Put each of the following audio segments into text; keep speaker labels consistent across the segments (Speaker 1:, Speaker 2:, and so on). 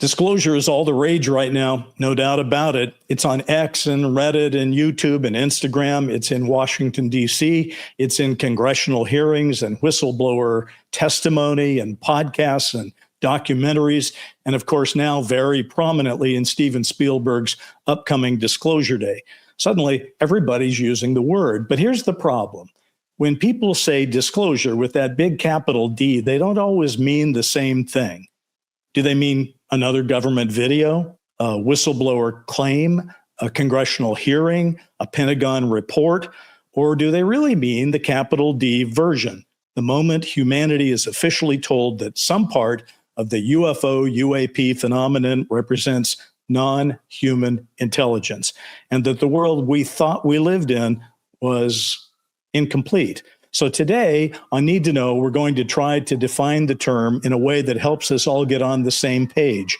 Speaker 1: Disclosure is all the rage right now, no doubt about it. It's on X and Reddit and YouTube and Instagram. It's in Washington, D.C. It's in congressional hearings and whistleblower testimony and podcasts and documentaries. And of course, now very prominently in Steven Spielberg's upcoming Disclosure Day. Suddenly, everybody's using the word. But here's the problem. When people say disclosure with that big capital D, they don't always mean the same thing. Do they mean another government video, a whistleblower claim, a congressional hearing, a Pentagon report, or do they really mean the capital D version, the moment humanity is officially told that some part of the UFO UAP phenomenon represents non-human intelligence, and that the world we thought we lived in was incomplete? So today on Need to Know, we're going to try to define the term in a way that helps us all get on the same page.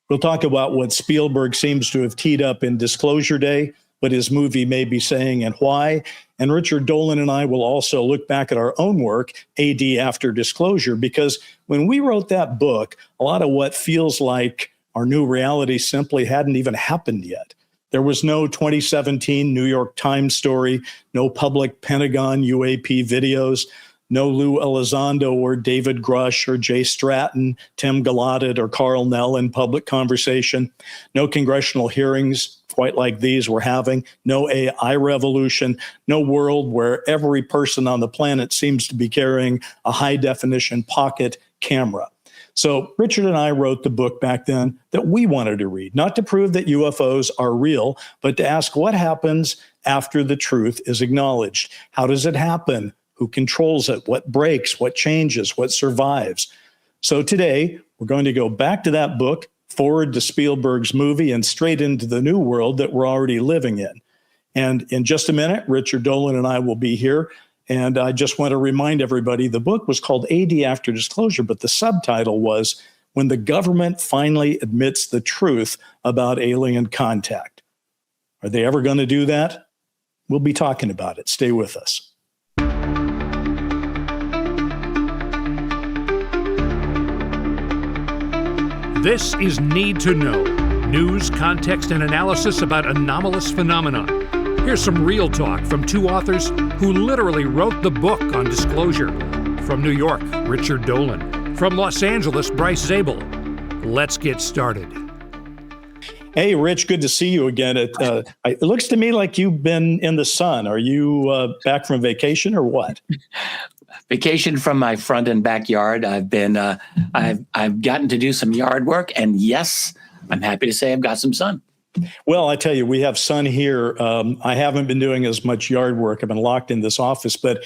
Speaker 1: We'll talk about what Spielberg seems to have teed up in Disclosure Day, what his movie may be saying and why. And Richard Dolan and I will also look back at our own work, AD After Disclosure, because when we wrote that book, a lot of what feels like our new reality simply hadn't even happened yet. There was no 2017 New York Times story, no public Pentagon UAP videos, no Lou Elizondo or David Grush or Jay Stratton, Tim Gallaudet or Carl Nell in public conversation, no congressional hearings quite like these we're having, no AI revolution, no world where every person on the planet seems to be carrying a high-definition pocket camera. So Richard and I wrote the book back then that we wanted to read, not to prove that UFOs are real, but to ask what happens after the truth is acknowledged. How does it happen? Who controls it? What breaks? What changes? What survives? So today, we're going to go back to that book, forward to Spielberg's movie, and straight into the new world that we're already living in. And in just a minute, Richard Dolan and I will be here. And I just want to remind everybody, the book was called AD After Disclosure, but the subtitle was When the Government Finally Admits the Truth About Alien Contact. Are they ever going to do that? We'll be talking about it. Stay with us.
Speaker 2: This is Need to Know. News, context, and analysis about anomalous phenomena. Here's some real talk from two authors who literally wrote the book on disclosure. From New York, Richard Dolan. From Los Angeles, Bryce Zabel. Let's get started.
Speaker 1: Hey, Rich, good to see you again. It looks to me like you've been in the sun. Are you back from vacation or what?
Speaker 3: Vacation from my front and backyard. I've been, I've gotten to do some yard work, and yes, I'm happy to say I've got some sun.
Speaker 1: Well, I tell you, we have sun here. I haven't been doing as much yard work. I've been locked in this office, but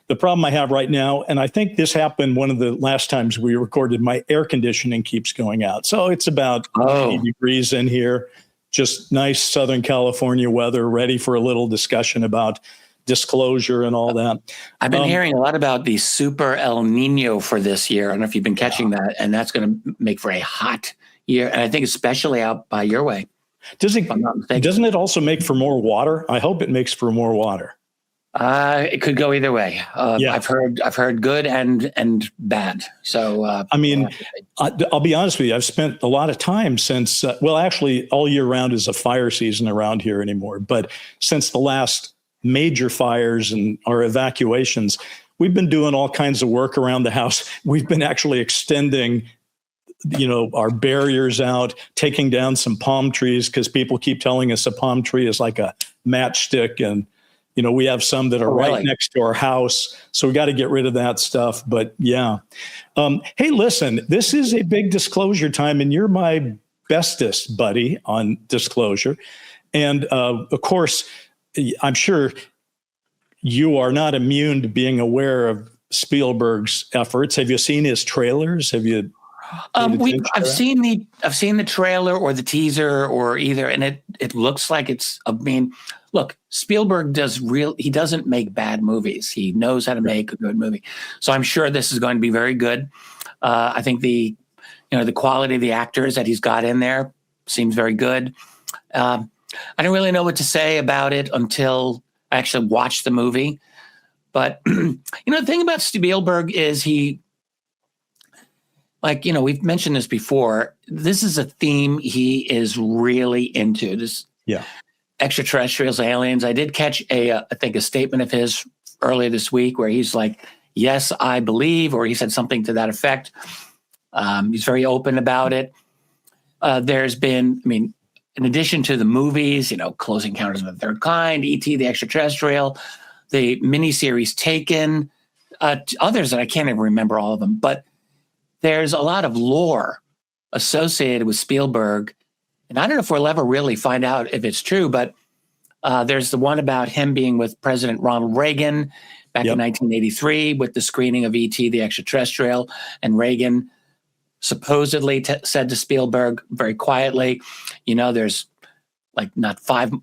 Speaker 1: the problem I have right now, and I think this happened one of the last times we recorded, my air conditioning keeps going out. So it's about 80 degrees in here, just nice Southern California weather, ready for a little discussion about disclosure and all that.
Speaker 3: I've been hearing a lot about the super El Nino for this year. I don't know if you've been catching that, and that's going to make for a hot year. And I think especially out by your way.
Speaker 1: Doesn't it also make for more water? I hope it makes for more water.
Speaker 3: It could go either way.
Speaker 1: Yeah.
Speaker 3: I've heard good and bad. So
Speaker 1: I mean, I'll be honest with you. I've spent a lot of time since. Well, actually, all year round is a fire season around here anymore. But since the last major fires and our evacuations, we've been doing all kinds of work around the house. We've been actually extending, our barriers out, taking down some palm trees because people keep telling us a palm tree is like a matchstick. And, we have some that are right next to our house. So we got to get rid of that stuff. But yeah. Hey, listen, this is a big disclosure time, and you're my bestest buddy on disclosure. And of course, I'm sure you are not immune to being aware of Spielberg's efforts. Have you seen his trailers? Have you?
Speaker 3: I've seen the trailer or the teaser or either, and it looks like it's. I mean, look, Spielberg he doesn't make bad movies. He knows how to make a good movie. So I'm sure this is going to be very good. I think the quality of the actors that he's got in there seems very good. I don't really know what to say about it until I actually watch the movie. But the thing about Spielberg is like, we've mentioned this before. This is a theme he is really into. This extraterrestrials, aliens. I did catch I think a statement of his earlier this week where he's like, yes, I believe, or he said something to that effect. He's very open about it. There's been, in addition to the movies, Close Encounters of the Third Kind, E.T. the Extraterrestrial, the miniseries Taken, others that I can't even remember all of them, but there's a lot of lore associated with Spielberg. And I don't know if we'll ever really find out if it's true, but there's the one about him being with President Ronald Reagan back in 1983 with the screening of E.T. the Extraterrestrial, and Reagan supposedly said to Spielberg very quietly, there's like not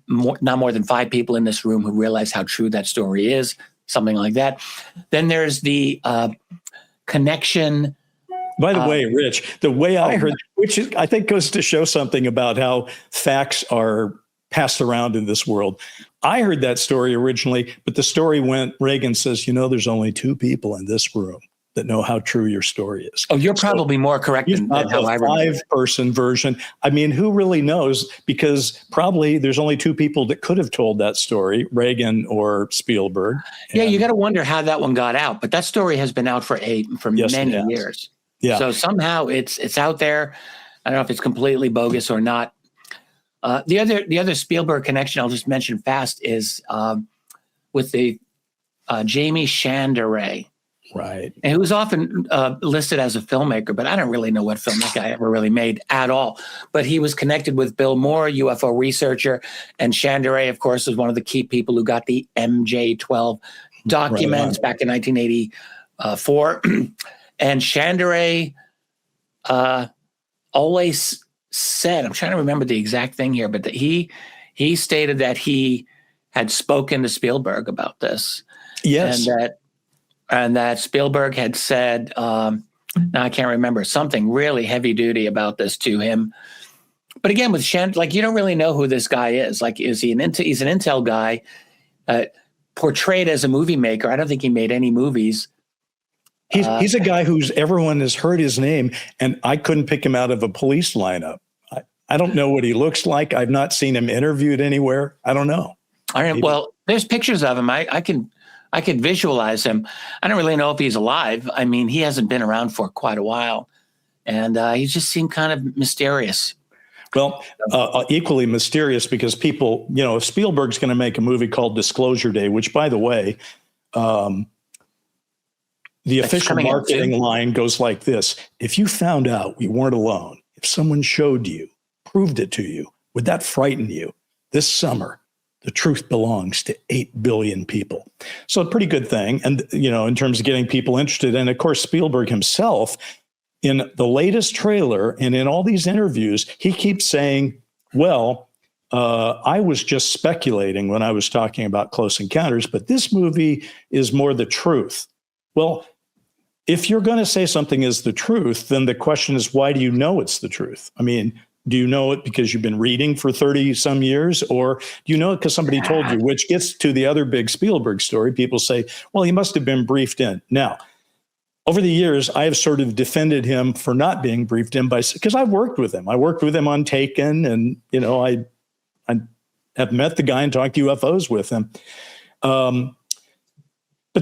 Speaker 3: more than 5 people in this room who realize how true that story is, something like that. Then there's the connection.
Speaker 1: By the way, Rich, the way I heard, which I think goes to show something about how facts are passed around in this world. I heard that story originally, but the story went, Reagan says, there's only 2 people in this room that know how true your story is.
Speaker 3: Oh, you're probably more correct than how I remember. 5-person
Speaker 1: version. Who really knows? Because probably there's only 2 people that could have told that story, Reagan or Spielberg.
Speaker 3: Yeah, you got to wonder how that one got out. But that story has been out for many years. Yeah. So somehow it's out there. I don't know if it's completely bogus or not. The other Spielberg connection I'll just mention fast is with the Jamie Chandere.
Speaker 1: Right.
Speaker 3: And who's often listed as a filmmaker, but I don't really know what film that guy ever really made at all. But he was connected with Bill Moore, UFO researcher, and Chandere, of course, was one of the key people who got the MJ-12 documents back in 1984. And Chandere always said, I'm trying to remember the exact thing here, but that he stated that he had spoken to Spielberg about this.
Speaker 1: Yes.
Speaker 3: And that Spielberg had said, now I can't remember, something really heavy duty about this to him. But again, with Chandere, like, you don't really know who this guy is. Like, is he he's an intel guy portrayed as a movie maker. I don't think he made any movies.
Speaker 1: He's a guy everyone has heard his name, and I couldn't pick him out of a police lineup. I don't know what he looks like. I've not seen him interviewed anywhere. I don't know.
Speaker 3: All right. Well, there's pictures of him. I can visualize him. I don't really know if he's alive. He hasn't been around for quite a while, and he just seemed kind of mysterious.
Speaker 1: Well, equally mysterious because people, if Spielberg's going to make a movie called Disclosure Day, which, by the way, the official marketing line goes like this: if you found out we weren't alone, if someone showed you, proved it to you, would that frighten you? This summer, the truth belongs to 8 billion people. So a pretty good thing. And, in terms of getting people interested. And of course, Spielberg himself, in the latest trailer and in all these interviews, he keeps saying, well, I was just speculating when I was talking about Close Encounters, but this movie is more the truth. Well, if you're going to say something is the truth, then the question is, why do you know it's the truth? Do you know it because you've been reading for 30 some years, or do you know it because somebody told you? Which gets to the other big Spielberg story. People say, well, he must have been briefed in. Now, over the years, I have sort of defended him for not being briefed in because I've worked with him. I worked with him on Taken, and I have met the guy and talked UFOs with him. But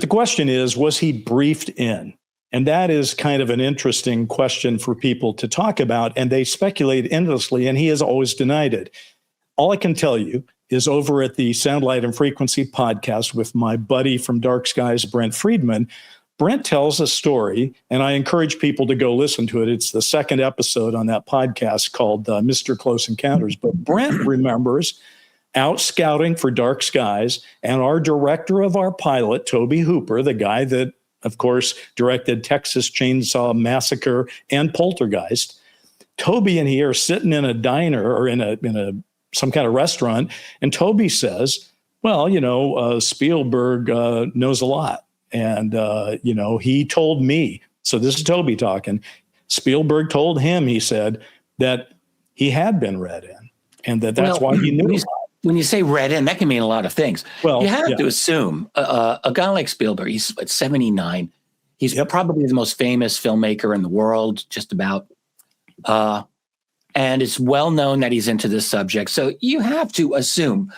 Speaker 1: the question is, was he briefed in? And that is kind of an interesting question for people to talk about, and they speculate endlessly, and he has always denied it. All I can tell you is over at the Sound, Light, and Frequency podcast with my buddy from Dark Skies, Brent Friedman, Brent tells a story, and I encourage people to go listen to it. It's the 2nd episode on that podcast called Mr. Close Encounters. But Brent remembers out scouting for Dark Skies, and our director of our pilot, Toby Hooper, the guy that, of course, directed Texas Chainsaw Massacre and Poltergeist. Toby and he are sitting in a diner or in some kind of restaurant, and Toby says, well, Spielberg knows a lot. And, he told me, so this is Toby talking, Spielberg told him, he said, that he had been read in, and that's why he knew.
Speaker 3: When you say read in, that can mean a lot of things.
Speaker 1: Well,
Speaker 3: you have to assume a guy like Spielberg, he's 79. He's probably the most famous filmmaker in the world, just about. And it's well known that he's into this subject. So you have to assume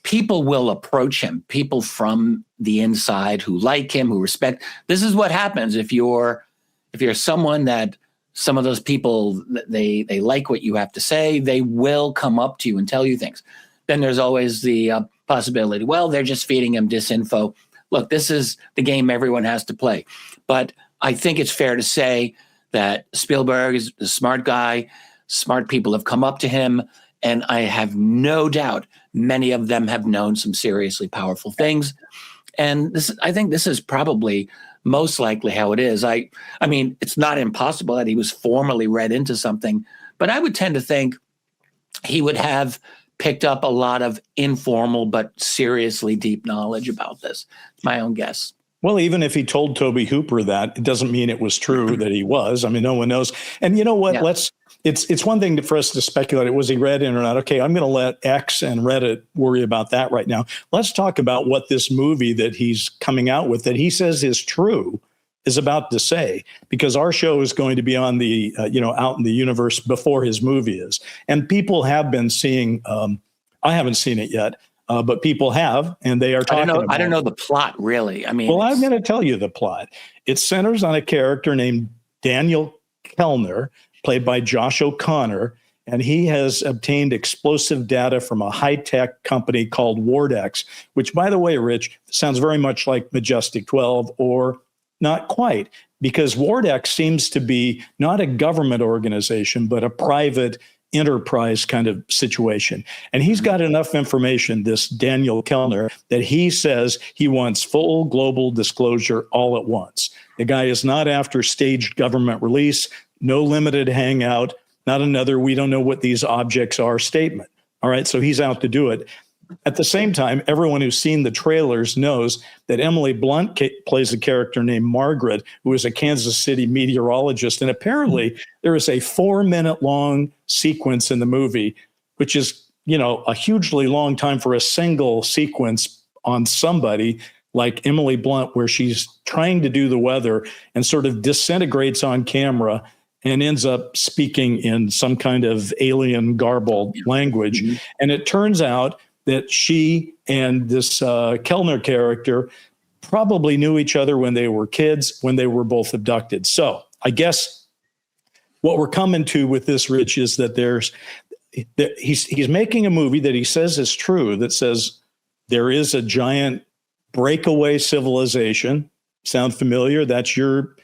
Speaker 3: people will approach him, people from the inside who like him, who respect. This is what happens if you're someone that some of those people, they like what you have to say, they will come up to you and tell you things. Then there's always the possibility, well, they're just feeding him disinfo. Look, this is the game everyone has to play. But I think it's fair to say that Spielberg is a smart guy. Smart people have come up to him, and I have no doubt many of them have known some seriously powerful things. And I think this is probably most likely how it is. I mean, it's not impossible that he was formally read into something, but I would tend to think he would have picked up a lot of informal but seriously deep knowledge about this. It's my own guess.
Speaker 1: Well, even if he told Tobe Hooper that, it doesn't mean it was true that he was. I mean, no one knows. And you know what? Yeah. It's one thing for us to speculate. Was he read in or not? Okay, I'm going to let X and Reddit worry about that right now. Let's talk about what this movie that he's coming out with, that he says is true, is about to say, because our show is going to be on the, out in the universe before his movie is. And people have been seeing, I haven't seen it yet, but people have, and they are talking about it.
Speaker 3: I don't know the plot, really. I mean,
Speaker 1: well, I'm going to tell you the plot. It centers on a character named Daniel Kellner, played by Josh O'Connor, and he has obtained explosive data from a high-tech company called Wardex, which, by the way, Rich, sounds very much like Majestic 12, or not quite, because Wardex seems to be not a government organization, but a private enterprise kind of situation. And he's got enough information, this Daniel Kellner, that he says he wants full global disclosure all at once. The guy is not after staged government release, no limited hangout, not another we don't know what these objects are statement. All right, so he's out to do it. At the same time, everyone who's seen the trailers knows that Emily Blunt plays a character named Margaret, who is a Kansas City meteorologist. And apparently there is a 4-minute long sequence in the movie, which is, a hugely long time for a single sequence on somebody like Emily Blunt, where she's trying to do the weather and sort of disintegrates on camera and ends up speaking in some kind of alien garbled language. Mm-hmm. And it turns out that she and this Kellner character probably knew each other when they were kids, when they were both abducted. So I guess what we're coming to with this, Rich, is that he's making a movie that he says is true, that says there is a giant breakaway civilization. Sound familiar? That's your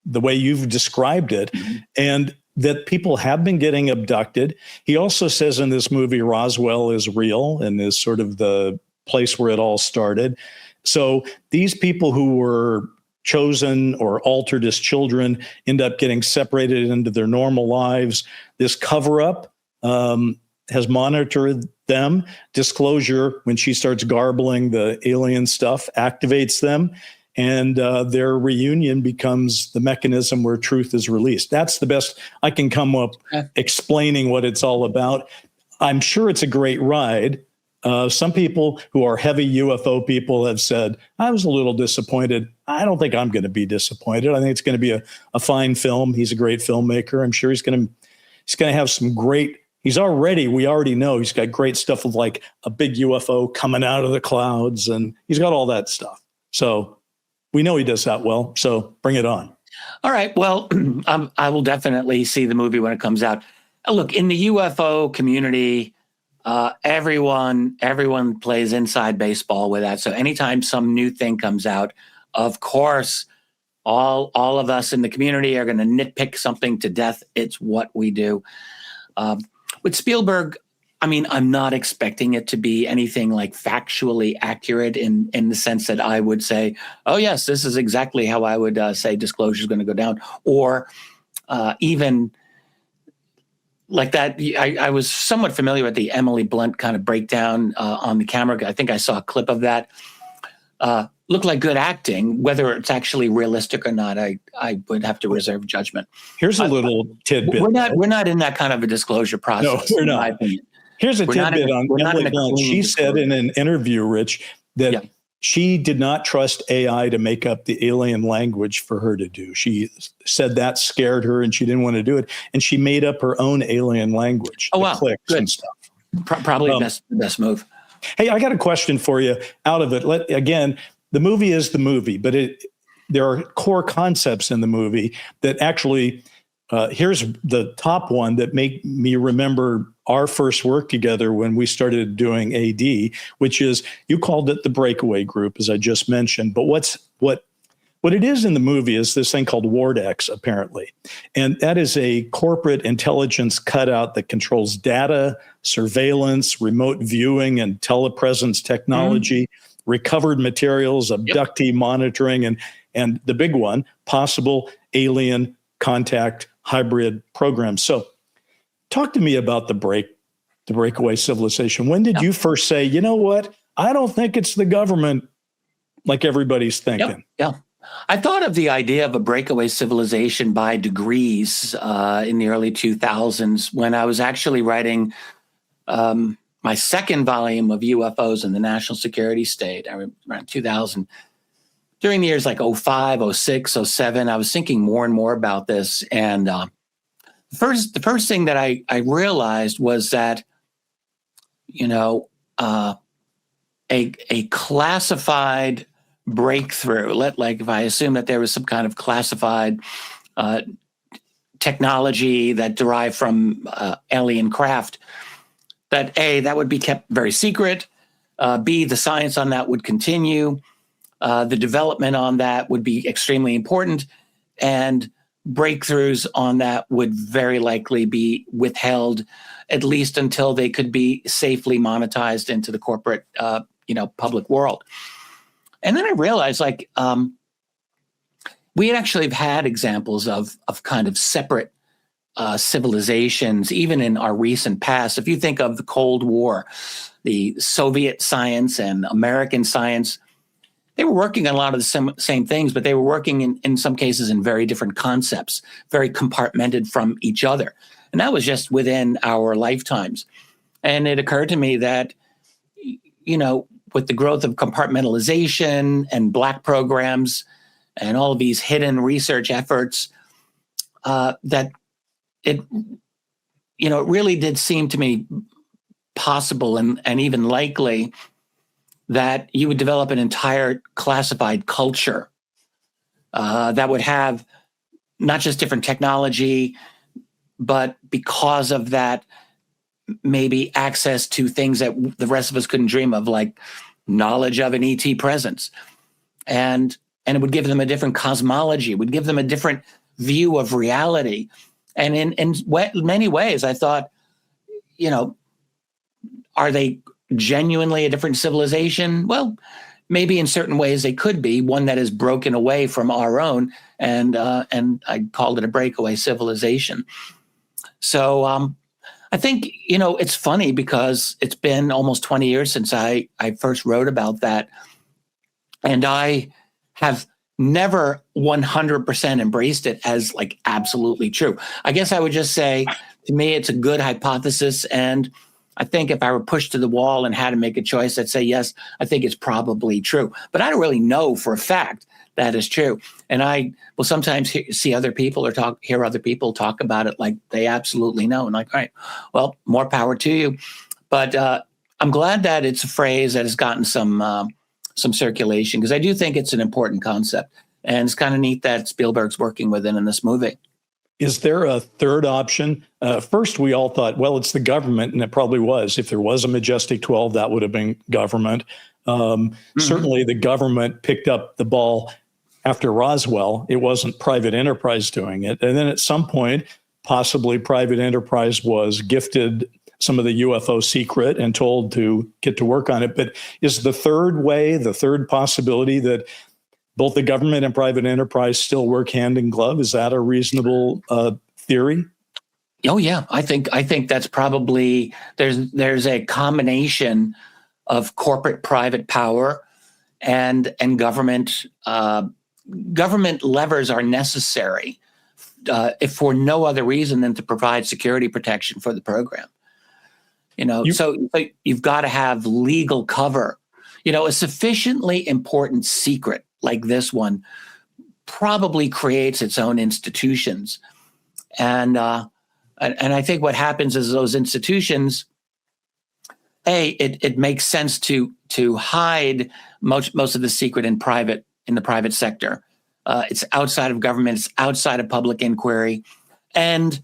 Speaker 1: the way you've described it. Mm-hmm. And that people have been getting abducted. He also says in this movie, Roswell is real and is sort of the place where it all started. So these people who were chosen or altered as children end up getting separated into their normal lives. This cover-up has monitored them. Disclosure, when she starts garbling the alien stuff, activates them. And their reunion becomes the mechanism where truth is released. That's the best I can come up explaining what it's all about. I'm sure it's a great ride. Some people who are heavy UFO people have said, I was a little disappointed. I don't think I'm going to be disappointed. I think it's going to be a fine film. He's a great filmmaker. I'm sure he's going to have some great, we already know he's got great stuff with like a big UFO coming out of the clouds, and he's got all that stuff. So we know he does that well, so bring it on.
Speaker 3: All right. Well, I will definitely see the movie when it comes out. Look, in the UFO community, everyone plays inside baseball with that. So anytime some new thing comes out, of course, all of us in the community are going to nitpick something to death. It's what we do. With Spielberg, I mean, I'm not expecting it to be anything like factually accurate in the sense that I would say, oh, yes, this is exactly how I would say disclosure is going to go down. Or even like that. I was somewhat familiar with the Emily Blunt kind of breakdown on the camera. I think I saw a clip of that. Looked like good acting. Whether it's actually realistic or not, I would have to reserve judgment.
Speaker 1: Here's a little tidbit.
Speaker 3: We're not in that kind of a disclosure process.
Speaker 1: No, we're not. Here's a tidbit on Emily Blunt. She said in an interview, Rich, that she did not trust AI to make up the alien language for her to do. She said that scared her and she didn't want to do it. And she made up her own alien language,
Speaker 3: Oh, wow.
Speaker 1: clicks
Speaker 3: Good.
Speaker 1: and stuff.
Speaker 3: Probably the best move.
Speaker 1: Hey, I got a question for you out of it. Again, the movie is the movie, but there are core concepts in the movie that actually, here's the top one that make me remember our first work together when we started doing AD, which is, you called it the Breakaway group, as I just mentioned. But what it is in the movie is this thing called Wardex, apparently. And that is a corporate intelligence cutout that controls data, surveillance, remote viewing, and telepresence technology, recovered materials, abductee monitoring, and the big one, possible alien contact hybrid programs. So talk to me about the breakaway civilization. When did you first say, you know what, I don't think it's the government like everybody's thinking?
Speaker 3: Yeah. I thought of the idea of a breakaway civilization by degrees in the early 2000s when I was actually writing my second volume of UFOs in the National Security State around 2000. During the years like 05, 06, 07, I was thinking more and more about this. And the first thing that I realized was that, a classified breakthrough, like if I assume that there was some kind of classified technology that derived from alien craft, that A, that would be kept very secret, B, the science on that would continue, the development on that would be extremely important, and breakthroughs on that would very likely be withheld, at least until they could be safely monetized into the corporate, public world. And then I realized, we actually have had examples of kind of separate civilizations, even in our recent past. If you think of the Cold War, the Soviet science and American science, they were working on a lot of the same things, but they were working in some cases in very different concepts, very compartmented from each other. And that was just within our lifetimes. And it occurred to me that, with the growth of compartmentalization and Black programs and all of these hidden research efforts, that it really did seem to me possible and even likely that you would develop an entire classified culture that would have not just different technology, but because of that, maybe access to things that the rest of us couldn't dream of, like knowledge of an ET presence. And it would give them a different cosmology, it would give them a different view of reality. And in many ways, I thought, are they genuinely a different civilization? Well, maybe in certain ways they could be, one that is broken away from our own, and I called it a breakaway civilization. So I think, it's funny because it's been almost 20 years since I first wrote about that. And I have never 100% embraced it as absolutely true. I guess I would just say, to me, it's a good hypothesis. And I think if I were pushed to the wall and had to make a choice, I'd say, yes, I think it's probably true. But I don't really know for a fact that is true. And I will sometimes see other people or hear other people talk about it like they absolutely know. And all right, well, more power to you. But I'm glad that it's a phrase that has gotten some circulation, because I do think it's an important concept. And it's kind of neat that Spielberg's working with it in this movie.
Speaker 1: Is there a third option? First, we all thought, well, it's the government, and it probably was. If there was a Majestic 12, that would have been government. Certainly, the government picked up the ball after Roswell. It wasn't private enterprise doing it. And then at some point, possibly private enterprise was gifted some of the UFO secret and told to get to work on it. But is the third possibility that both the government and private enterprise still work hand in glove? Is that a reasonable theory?
Speaker 3: Oh yeah, I think that's probably there's a combination of corporate private power and government. Government levers are necessary if for no other reason than to provide security protection for the program. So you've got to have legal cover. a sufficiently important secret like this one probably creates its own institutions. And I think what happens is those institutions, it makes sense to hide most of the secret in the private sector. It's outside of government. It's outside of public inquiry. And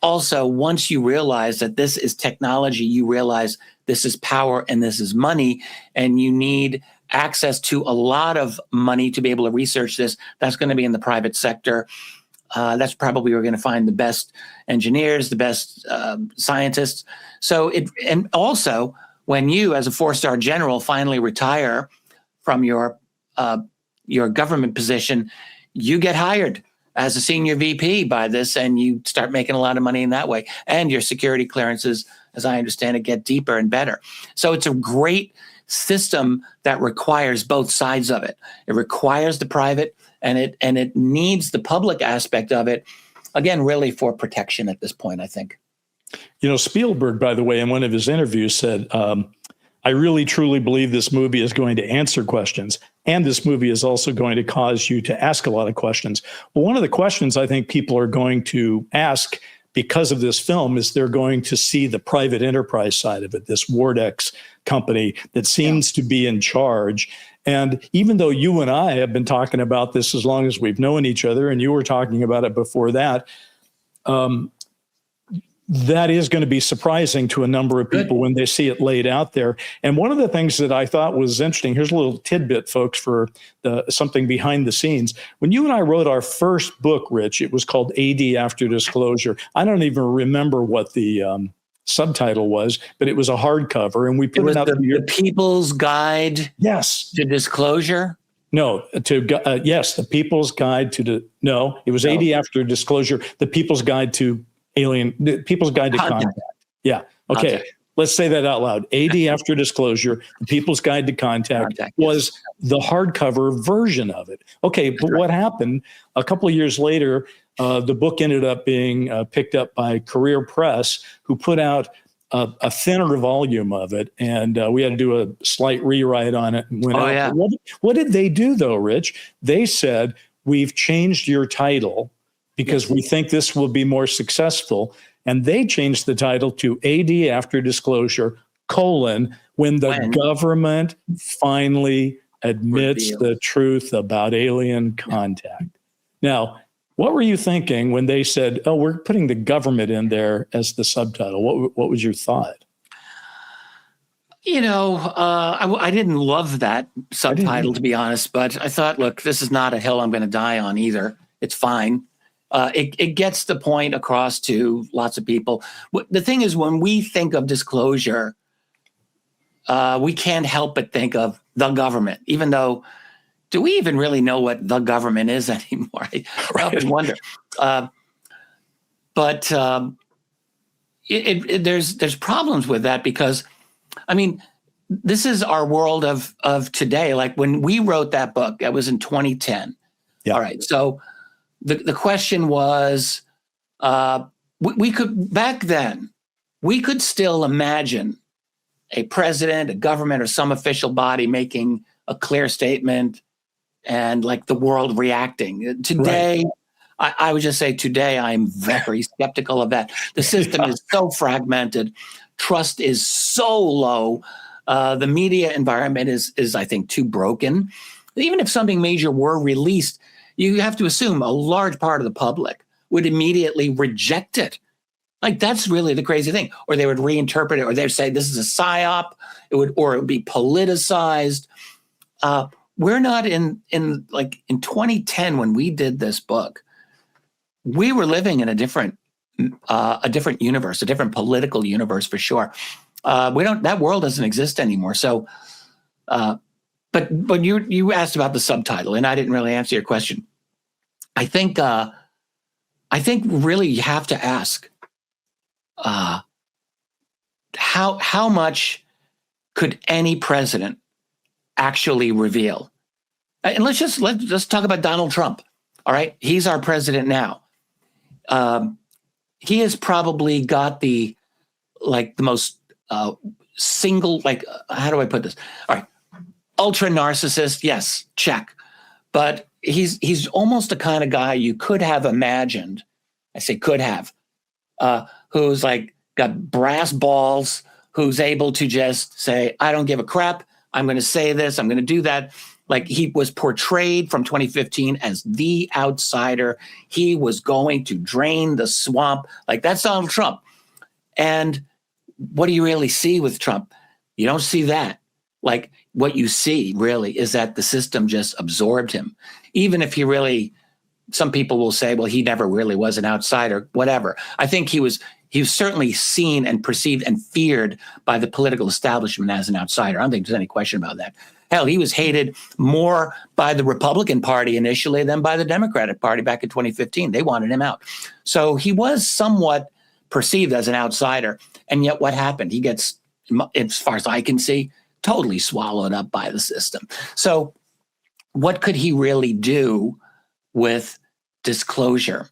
Speaker 3: also, once you realize that this is technology, you realize this is power and this is money, and you need access to a lot of money to be able to research this. That's going to be in the private sector. That's probably where we're going to find the best engineers, the best scientists. And also, when you, as a 4-star general, finally retire from your government position, you get hired as a senior VP by this, and you start making a lot of money in that way. And your security clearances, as I understand it, get deeper and better. So it's a great system that requires both sides of it. It requires the private, and it needs the public aspect of it, again, really for protection at this point, I think.
Speaker 1: Spielberg, by the way, in one of his interviews said, I really, truly believe this movie is going to answer questions. And this movie is also going to cause you to ask a lot of questions. Well, one of the questions I think people are going to ask because of this film is they're going to see the private enterprise side of it, this Wardex company that seems to be in charge. And even though you and I have been talking about this as long as we've known each other, and you were talking about it before that, that is going to be surprising to a number of people when they see it laid out there. And one of the things that I thought was interesting, here's a little tidbit, folks, for something behind the scenes. When you and I wrote our first book, Rich, it was called AD After Disclosure. I don't even remember what the subtitle was, but it was a hardcover, and we put it out
Speaker 3: the People's Guide
Speaker 1: yes.
Speaker 3: to Disclosure?
Speaker 1: No, yes, the People's Guide to it was AD After Disclosure, the People's Guide to People's Guide to Contact. Yeah. Okay. Contact. Let's say that out loud. AD After Disclosure, the People's Guide to Contact was the hardcover version of it. Okay. But what happened a couple of years later, the book ended up being picked up by Career Press, who put out a thinner volume of it. And we had to do a slight rewrite on it. And what did they do though, Rich? They said, we've changed your title because we think this will be more successful. And they changed the title to AD After Disclosure, when the government finally admits the truth about alien contact. Now, what were you thinking when they said, oh, we're putting the government in there as the subtitle? What was your thought?
Speaker 3: I didn't love that subtitle, to be honest, but I thought, look, this is not a hill I'm going to die on either. It's fine. It gets the point across to lots of people. The thing is, when we think of disclosure, we can't help but think of the government, even though, do we even really know what the government is anymore? I often wonder. But there's problems with that because, I mean, this is our world of today. Like when we wrote that book, that was in 2010. Yeah. All right. So the question was, we could, back then, we could still imagine a president, a government, or some official body making a clear statement and like the world reacting. Today, right. I would just say today, I'm very skeptical of that. The system is so fragmented. Trust is so low. The media environment is, I think, too broken. Even if something major were released, you have to assume a large part of the public would immediately reject it. Like, that's really the crazy thing. Or they would reinterpret it, or they'd say this is a psyop, it would be politicized. We're not in 2010 when we did this book, we were living in a different universe, a different political universe for sure. That world doesn't exist anymore. So, but you asked about the subtitle, and I didn't really answer your question. I think really you have to ask, how much could any president actually reveal? And let's talk about Donald Trump. All right, he's our president now. He has probably got the most single, how do I put this? All right, Ultra narcissist, yes, check. But he's almost the kind of guy you could have imagined. I say could have, who's like got brass balls, who's able to just say, I don't give a crap. I'm going to say this. I'm going to do that. Like he was portrayed from 2015 as the outsider. He was going to drain the swamp. Like that's Donald Trump. And what do you really see with Trump? You don't see that. Like what you see really is that the system just absorbed him. Even if he really, some people will say, well, he never really was an outsider, whatever. I think he was certainly seen and perceived and feared by the political establishment as an outsider. I don't think there's any question about that. Hell, he was hated more by the Republican Party initially than by the Democratic Party back in 2015. They wanted him out. So he was somewhat perceived as an outsider. And yet what happened? He gets, as far as I can see, totally swallowed up by the system. So what could he really do with disclosure?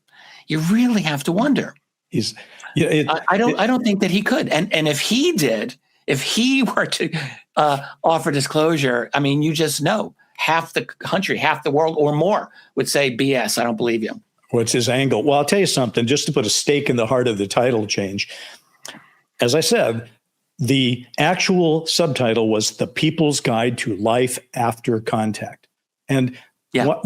Speaker 3: You really have to wonder. I don't think that he could. And if he did, if he were to offer disclosure, I mean, you just know half the country, half the world or more would say BS. I don't believe you.
Speaker 1: What's his angle? Well, I'll tell you something, just to put a stake in the heart of the title change. As I said, the actual subtitle was The People's Guide to Life After Contact. And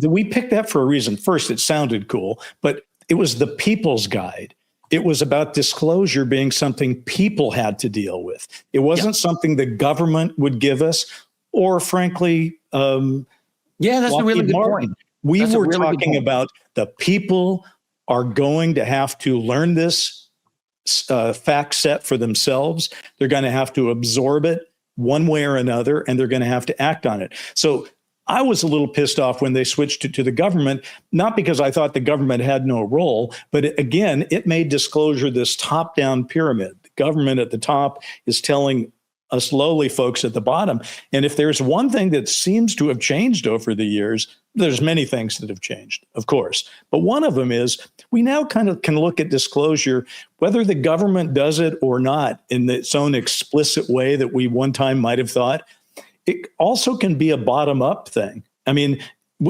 Speaker 1: we picked that for a reason. First, it sounded cool, but it was the people's guide. It was about disclosure being something people had to deal with. It wasn't something the government would give us, or frankly,
Speaker 3: that's a really good point.
Speaker 1: We were talking about the people are going to have to learn this fact set for themselves. They're going to have to absorb it one way or another, and they're going to have to act on it. So I was a little pissed off when they switched it to the government, not because I thought the government had no role, but again, it made disclosure this top-down pyramid. The government at the top is telling us lowly folks at the bottom. And if there's one thing that seems to have changed over the years, there's many things that have changed, of course. But one of them is we now kind of can look at disclosure, whether the government does it or not in its own explicit way that we one time might have thought. It also can be a bottom-up thing. I mean,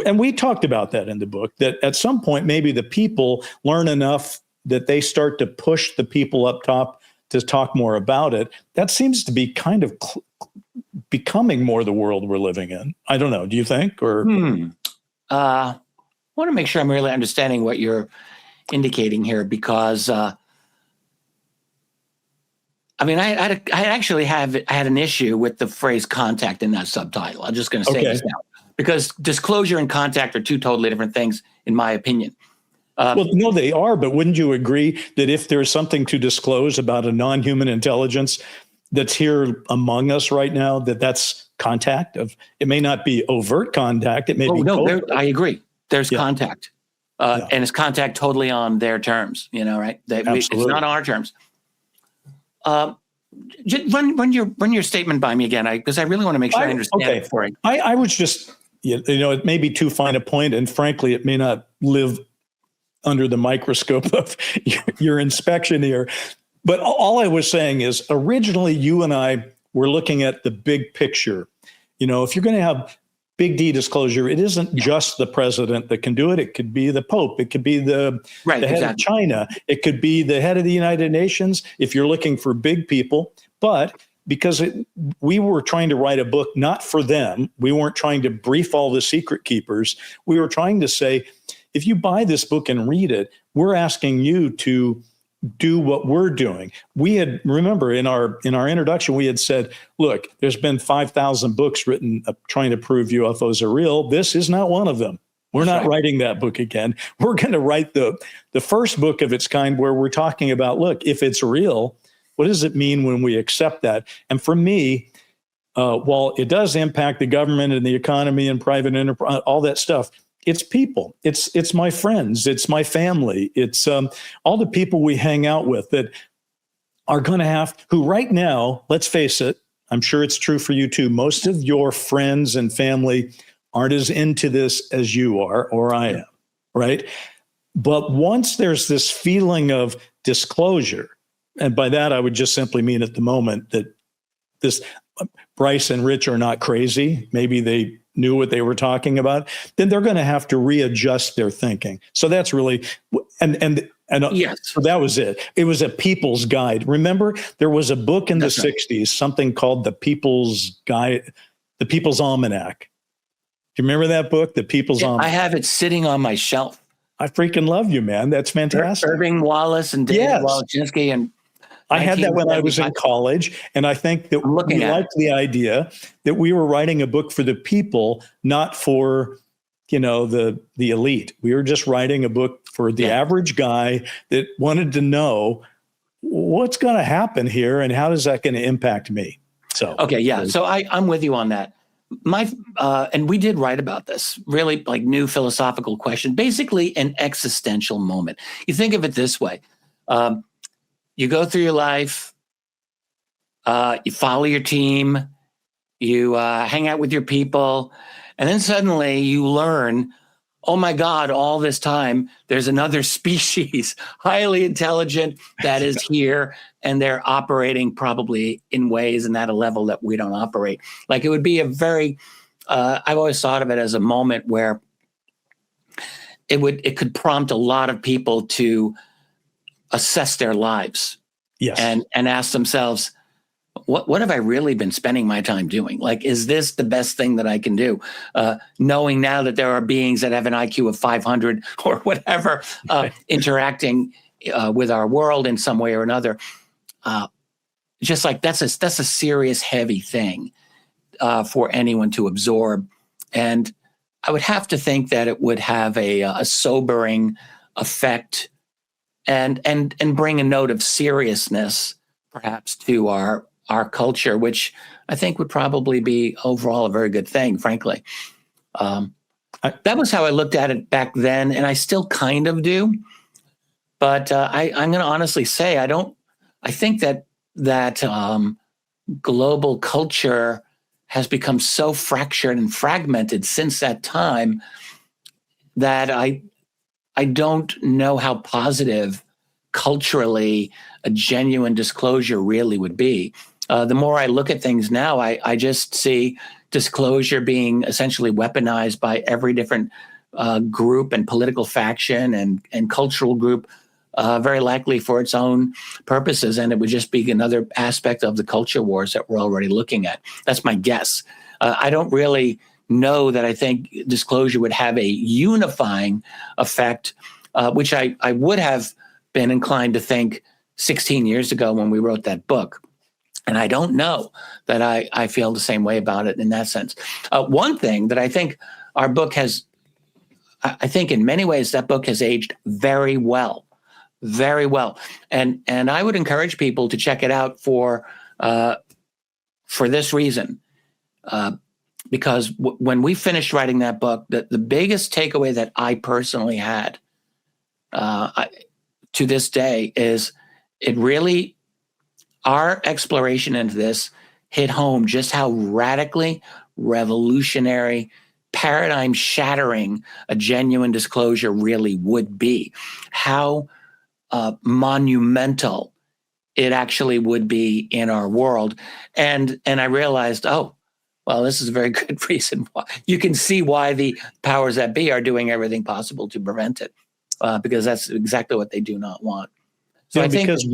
Speaker 1: and we talked about that in the book, that at some point, maybe the people learn enough that they start to push the people up top to talk more about it. That seems to be kind of becoming more the world we're living in. I don't know. Do you think? Or
Speaker 3: I want to make sure I'm really understanding what you're indicating here, because I had an issue with the phrase contact in that subtitle. I'm just going to say this now, because disclosure and contact are two totally different things, in my opinion.
Speaker 1: Well, no, they are. But wouldn't you agree that if there's something to disclose about a non-human intelligence that's here among us right now, that's contact? It may not be overt contact. It may be. No,
Speaker 3: I agree. There's contact, and it's contact totally on their terms. Right? It's not on our terms. Run your statement by me again, because I really want to make sure I understand it for you.
Speaker 1: I was just, it may be too fine a point, and frankly, it may not live under the microscope of your inspection here. But all I was saying is, originally, you and I were looking at the big picture. If you're going to have big D disclosure, it isn't just the president that can do it. It could be the Pope. It could be the head of China. It could be the head of the United Nations, if you're looking for big people. But because we were trying to write a book not for them, we weren't trying to brief all the secret keepers. We were trying to say, if you buy this book and read it, we're asking you to do what we're doing. We had, remember in our introduction, we had said, look, there's been 5,000 books written trying to prove UFOs are real. This is not one of them. We're not writing that book again. We're going to write the first book of its kind, where we're talking about, look, if it's real, what does it mean when we accept that? And for me, while it does impact the government and the economy and private enterprise, all that stuff, it's people. It's my friends. It's my family. It's all the people we hang out with that are going to who right now, let's face it, I'm sure it's true for you too, most of your friends and family aren't as into this as you are or I am, right? But once there's this feeling of disclosure, and by that I would just simply mean at the moment that Bryce and Rich are not crazy, maybe they knew what they were talking about, then they're going to have to readjust their thinking. So that's really, and
Speaker 3: Yes.
Speaker 1: so that was it. It was a people's guide. Remember, there was a book in the 60s, something called the People's Guide, the People's Almanac. Do you remember that book, the People's Almanac?
Speaker 3: I have it sitting on my shelf.
Speaker 1: I freaking love you, man. That's fantastic.
Speaker 3: Irving Wallace and David Wolochinsky, and
Speaker 1: I had that when I was in college, and I think that we liked the idea that we were writing a book for the people, not for, the elite. We were just writing a book for the average guy that wanted to know what's going to happen here and how is that going to impact me. So
Speaker 3: So I'm with you on that. And we did write about this, really like new philosophical question, basically an existential moment. You think of it this way. You go through your life, you follow your team, you hang out with your people, and then suddenly you learn, oh my God, all this time, there's another species, highly intelligent, that is here, and they're operating probably in ways and at a level that we don't operate. Like it would be a very, I've always thought of it as a moment where it could prompt a lot of people to assess their lives, and ask themselves, what have I really been spending my time doing? Like, is this the best thing that I can do? Knowing now that there are beings that have an IQ of 500 or whatever, interacting with our world in some way or another, just like that's a serious, heavy thing for anyone to absorb, and I would have to think that it would have a sobering effect. And bring a note of seriousness, perhaps, to our culture, which I think would probably be overall a very good thing, frankly. That was how I looked at it back then, and I still kind of do. But I'm going to honestly say I think that global culture has become so fractured and fragmented since that time that I don't know how positive culturally a genuine disclosure really would be. The more I look at things now, I just see disclosure being essentially weaponized by every different group and political faction and cultural group, very likely for its own purposes. And it would just be another aspect of the culture wars that we're already looking at. That's my guess. I don't really know that I think disclosure would have a unifying effect, which I would have been inclined to think 16 years ago when we wrote that book. And I don't know that I feel the same way about it in that sense. One thing that I think our book has, I think in many ways that book has aged very well, very well. And I would encourage people to check it out for this reason. Because when we finished writing that book, the biggest takeaway that I personally had to this day is our exploration into this hit home just how radically revolutionary, paradigm shattering a genuine disclosure really would be, how monumental it actually would be in our world. And I realized, well, this is a very good reason why. You can see why the powers that be are doing everything possible to prevent it, because that's exactly what they do not want. So I think
Speaker 1: because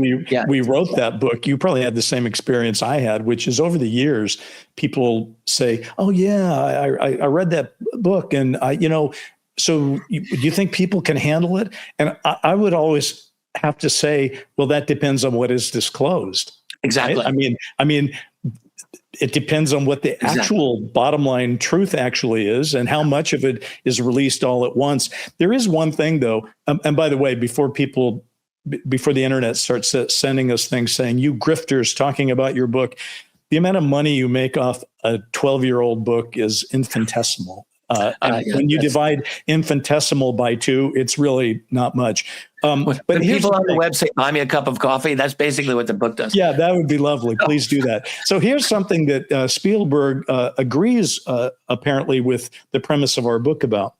Speaker 1: we wrote that book, you probably had the same experience I had, which is over the years, people say, "Oh yeah, I read that book," and so do you think people can handle it? And I would always have to say, well, that depends on what is disclosed.
Speaker 3: Exactly.
Speaker 1: Right? I mean. It depends on what the actual bottom line truth actually is and how much of it is released all at once. There is one thing, though, and by the way, before the internet starts sending us things saying, you grifters talking about your book, the amount of money you make off a 12-year-old book is infinitesimal. When you divide infinitesimal by 2, it's really not much.
Speaker 3: But people on the website buy me a cup of coffee. That's basically what the book does.
Speaker 1: Yeah, that would be lovely. Please do that. So here's something that Spielberg agrees apparently with the premise of our book about.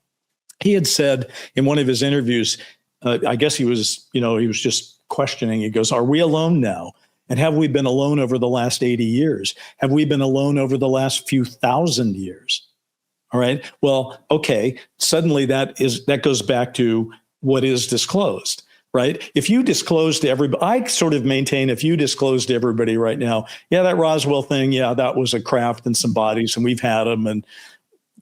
Speaker 1: He had said in one of his interviews, I guess he was just questioning. He goes, "Are we alone now?" And have we been alone over the last 80 years? Have we been alone over the last few thousand years? All right. Well, okay. Suddenly that goes back to what is disclosed, right? If you disclose to everybody, I sort of maintain if you disclose to everybody right now, yeah, that Roswell thing, yeah, that was a craft and some bodies and we've had them and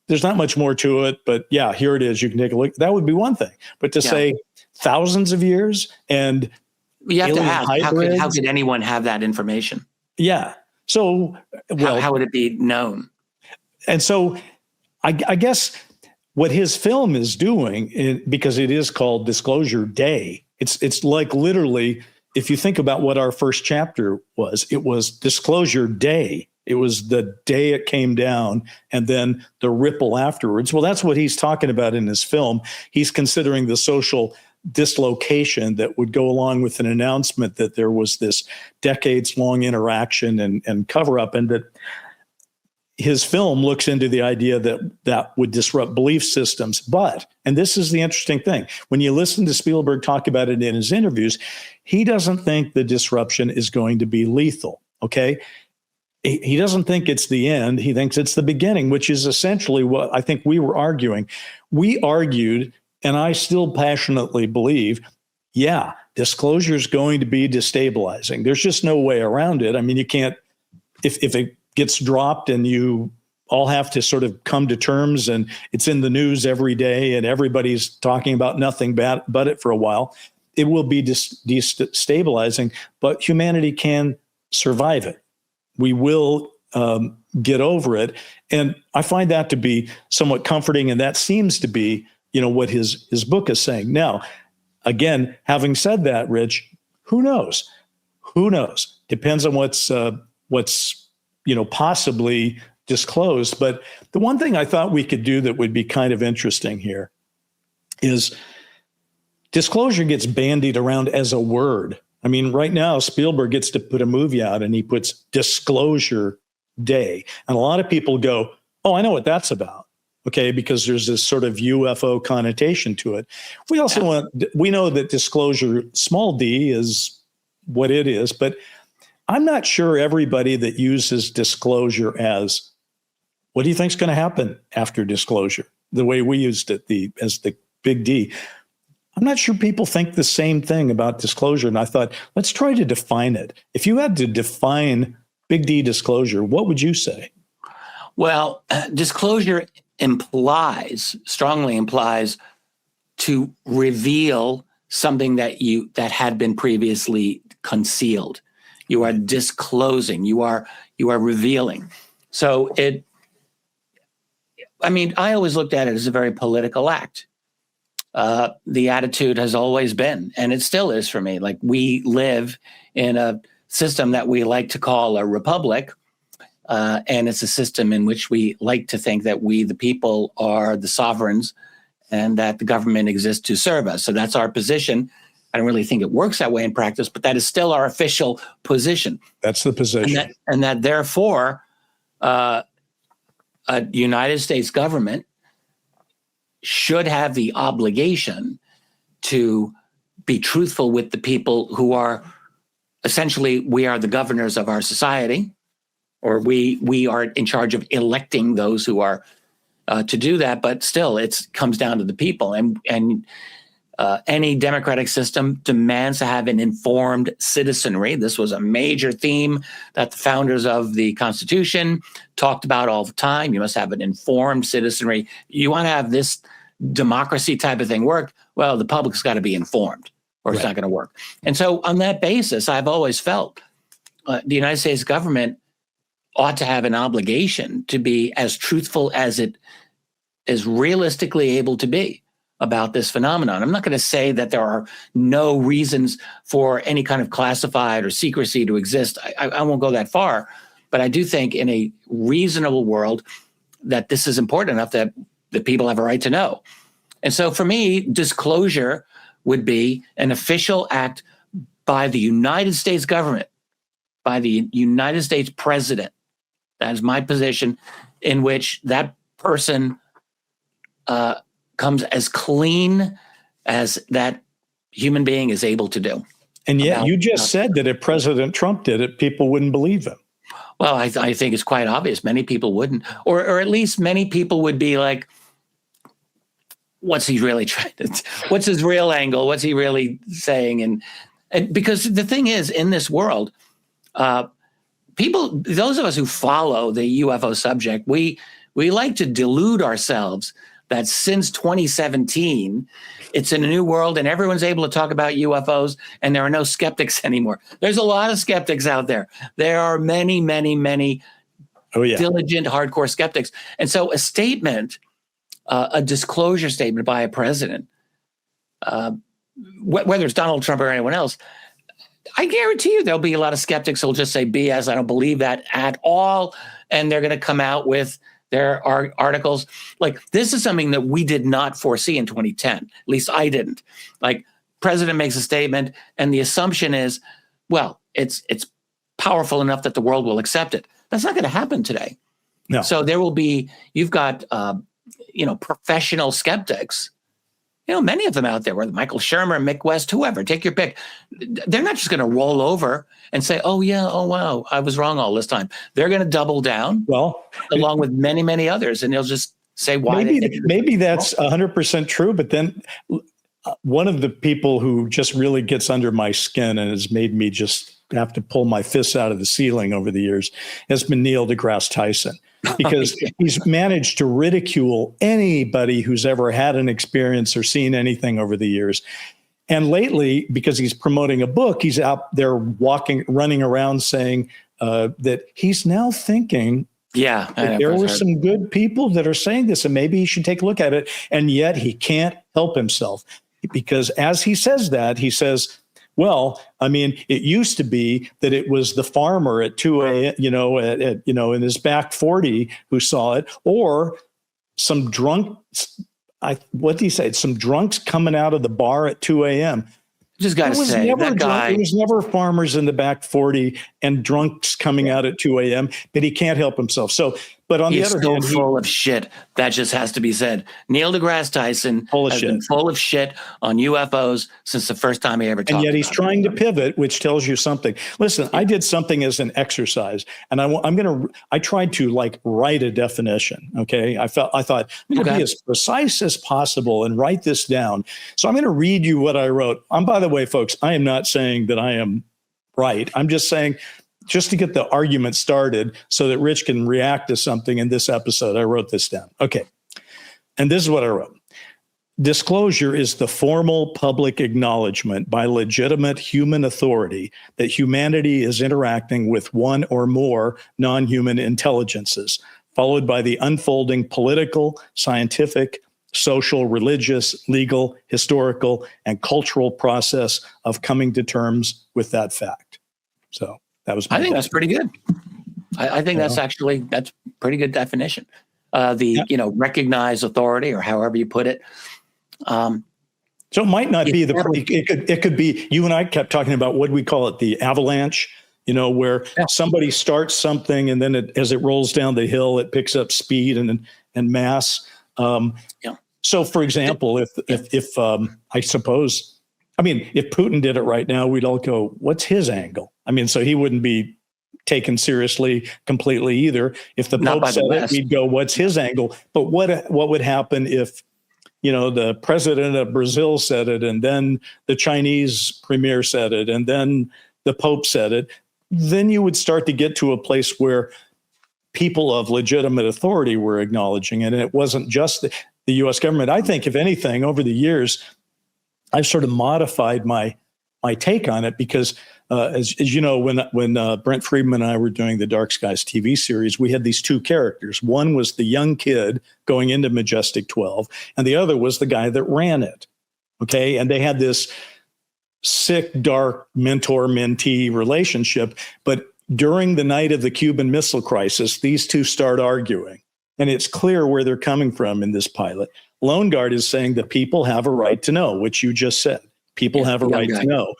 Speaker 1: there's not much more to it, but yeah, here it is. You can take a look. That would be one thing. But to say thousands of years and
Speaker 3: you have to ask,
Speaker 1: hybrids,
Speaker 3: how could anyone have that information?
Speaker 1: Yeah. So, well,
Speaker 3: how would it be known?
Speaker 1: And so I guess what his film is doing, because it is called Disclosure Day, it's like literally, if you think about what our first chapter was, it was Disclosure Day. It was the day it came down and then the ripple afterwards. Well, that's what he's talking about in his film. He's considering the social dislocation that would go along with an announcement that there was this decades-long interaction and cover-up, and that his film looks into the idea that would disrupt belief systems. But, and this is the interesting thing, when you listen to Spielberg talk about it in his interviews, he doesn't think the disruption is going to be lethal, okay? He doesn't think it's the end. He thinks it's the beginning, which is essentially what I think we were arguing. We argued, and I still passionately believe, yeah, disclosure is going to be destabilizing. There's just no way around it. I mean, you can't, if it gets dropped and you all have to sort of come to terms and it's in the news every day and everybody's talking about nothing but it for a while, it will be destabilizing, but humanity can survive it. We will get over it. And I find that to be somewhat comforting. And that seems to be, what his book is saying. Now, again, having said that, Rich, who knows? Who knows? Depends on what's possibly disclosed. But the one thing I thought we could do that would be kind of interesting here is disclosure gets bandied around as a word. I mean, right now, Spielberg gets to put a movie out and he puts Disclosure Day. And a lot of people go, oh, I know what that's about. Okay, because there's this sort of UFO connotation to it. We also we know that disclosure, small d, is what it is, but I'm not sure everybody that uses disclosure as, what do you think is going to happen after disclosure? The way we used it, as the big D. I'm not sure people think the same thing about disclosure. And I thought, let's try to define it. If you had to define big D disclosure, what would you say?
Speaker 3: Well, disclosure strongly implies to reveal something that had been previously concealed. You are disclosing, you are revealing. So I always looked at it as a very political act. The attitude has always been, and it still is for me, like we live in a system that we like to call a republic. And it's a system in which we like to think that we, the people, are the sovereigns and that the government exists to serve us. So that's our position. I don't really think it works that way in practice, but that is still our official position.
Speaker 1: That's the position.
Speaker 3: And that therefore, a United States government should have the obligation to be truthful with the people who are essentially, we are the governors of our society, or we are in charge of electing those who are to do that. But still, it comes down to the people. And any democratic system demands to have an informed citizenry. This was a major theme that the founders of the Constitution talked about all the time. You must have an informed citizenry. You want to have this democracy type of thing work, well, the public's got to be informed or it's not going to work. And so on that basis, I've always felt the United States government ought to have an obligation to be as truthful as it is realistically able to be about this phenomenon. I'm not going to say that there are no reasons for any kind of classified or secrecy to exist. I won't go that far, but I do think in a reasonable world that this is important enough that the people have a right to know. And so for me, disclosure would be an official act by the United States government, by the United States president. That is my position, in which that person comes as clean as that human being is able to do.
Speaker 1: And yet you just said that if President Trump did it, people wouldn't believe him.
Speaker 3: Well, I think it's quite obvious. Many people wouldn't, or at least many people would be like, what's he really trying to, what's his real angle? What's he really saying? And because the thing is, in this world, people, those of us who follow the UFO subject, we like to delude ourselves that since 2017, it's in a new world and everyone's able to talk about UFOs and there are no skeptics anymore. There's a lot of skeptics out there. There are many, many, many diligent, hardcore skeptics. And so a statement, a disclosure statement by a president, whether it's Donald Trump or anyone else, I guarantee you there'll be a lot of skeptics who'll just say BS. I don't believe that at all. And they're going to come out with their articles. Like, this is something that we did not foresee in 2010. At least I didn't. Like, president makes a statement and the assumption is, well, it's powerful enough that the world will accept it. That's not going to happen today.
Speaker 1: No.
Speaker 3: So there will be, you've got, professional skeptics, many of them out there, whether Michael Shermer, Mick West, whoever, take your pick. They're not just going to roll over and say, oh, yeah, oh, wow, I was wrong all this time. They're going to double down, along with many, many others, and they'll just say why.
Speaker 1: Maybe that's 100% true, but then one of the people who just really gets under my skin and has made me just have to pull my fists out of the ceiling over the years has been Neil deGrasse Tyson. Because he's managed to ridicule anybody who's ever had an experience or seen anything over the years. And lately, because he's promoting a book, he's out there running around saying that he's now thinking that there were some good people that are saying this, and maybe he should take a look at it. And yet he can't help himself, because as he says that, he says, well, I mean, it used to be that it was the farmer at 2 a.m., in his back 40 who saw it, or some drunk, what did he say? Some drunks coming out of the bar at 2 a.m.
Speaker 3: Just got to say, that guy.
Speaker 1: There was never farmers in the back 40 and drunks coming out at 2 a.m., but he can't help himself. So, but on the other hand,
Speaker 3: he's full of shit. That just has to be said. Neil deGrasse Tyson has been full of shit on UFOs since the first time he ever talked about it.
Speaker 1: And yet he's trying to pivot, which tells you something. Listen, I did something as an exercise, and I tried to write a definition. Okay. I thought I'm going to be as precise as possible and write this down. So I'm going to read you what I wrote. By the way, folks, I am not saying that I am right. I'm just saying, just to get the argument started so that Rich can react to something in this episode, I wrote this down. Okay. And this is what I wrote. Disclosure is the formal public acknowledgement by legitimate human authority that humanity is interacting with one or more non-human intelligences, followed by the unfolding political, scientific, social, religious, legal, historical, and cultural process of coming to terms with that fact. So that was.
Speaker 3: I think that's pretty good. I think that's pretty good definition. Recognize authority, or however you put it.
Speaker 1: So it might not be it could be, you and I kept talking about, what we call it, the avalanche, where somebody starts something and then as it rolls down the hill, it picks up speed and mass. So for example, if I suppose, if Putin did it right now, we'd all go, what's his angle? So he wouldn't be taken seriously completely either. If the Pope said it, we'd go, what's his angle? But what would happen if, the president of Brazil said it, and then the Chinese premier said it, and then the Pope said it? Then you would start to get to a place where people of legitimate authority were acknowledging it. And it wasn't just the U.S. government. I think, if anything, over the years, I've sort of modified my take on it, because as you know, when Brent Friedman and I were doing the Dark Skies TV series, we had these two characters. One was the young kid going into Majestic 12, and the other was the guy that ran it. Okay. And they had this sick, dark mentor-mentee relationship. But during the night of the Cuban Missile Crisis, these two start arguing. And it's clear where they're coming from in this pilot. Lone Guard is saying that people have a right to know, which you just said. People have a right to know.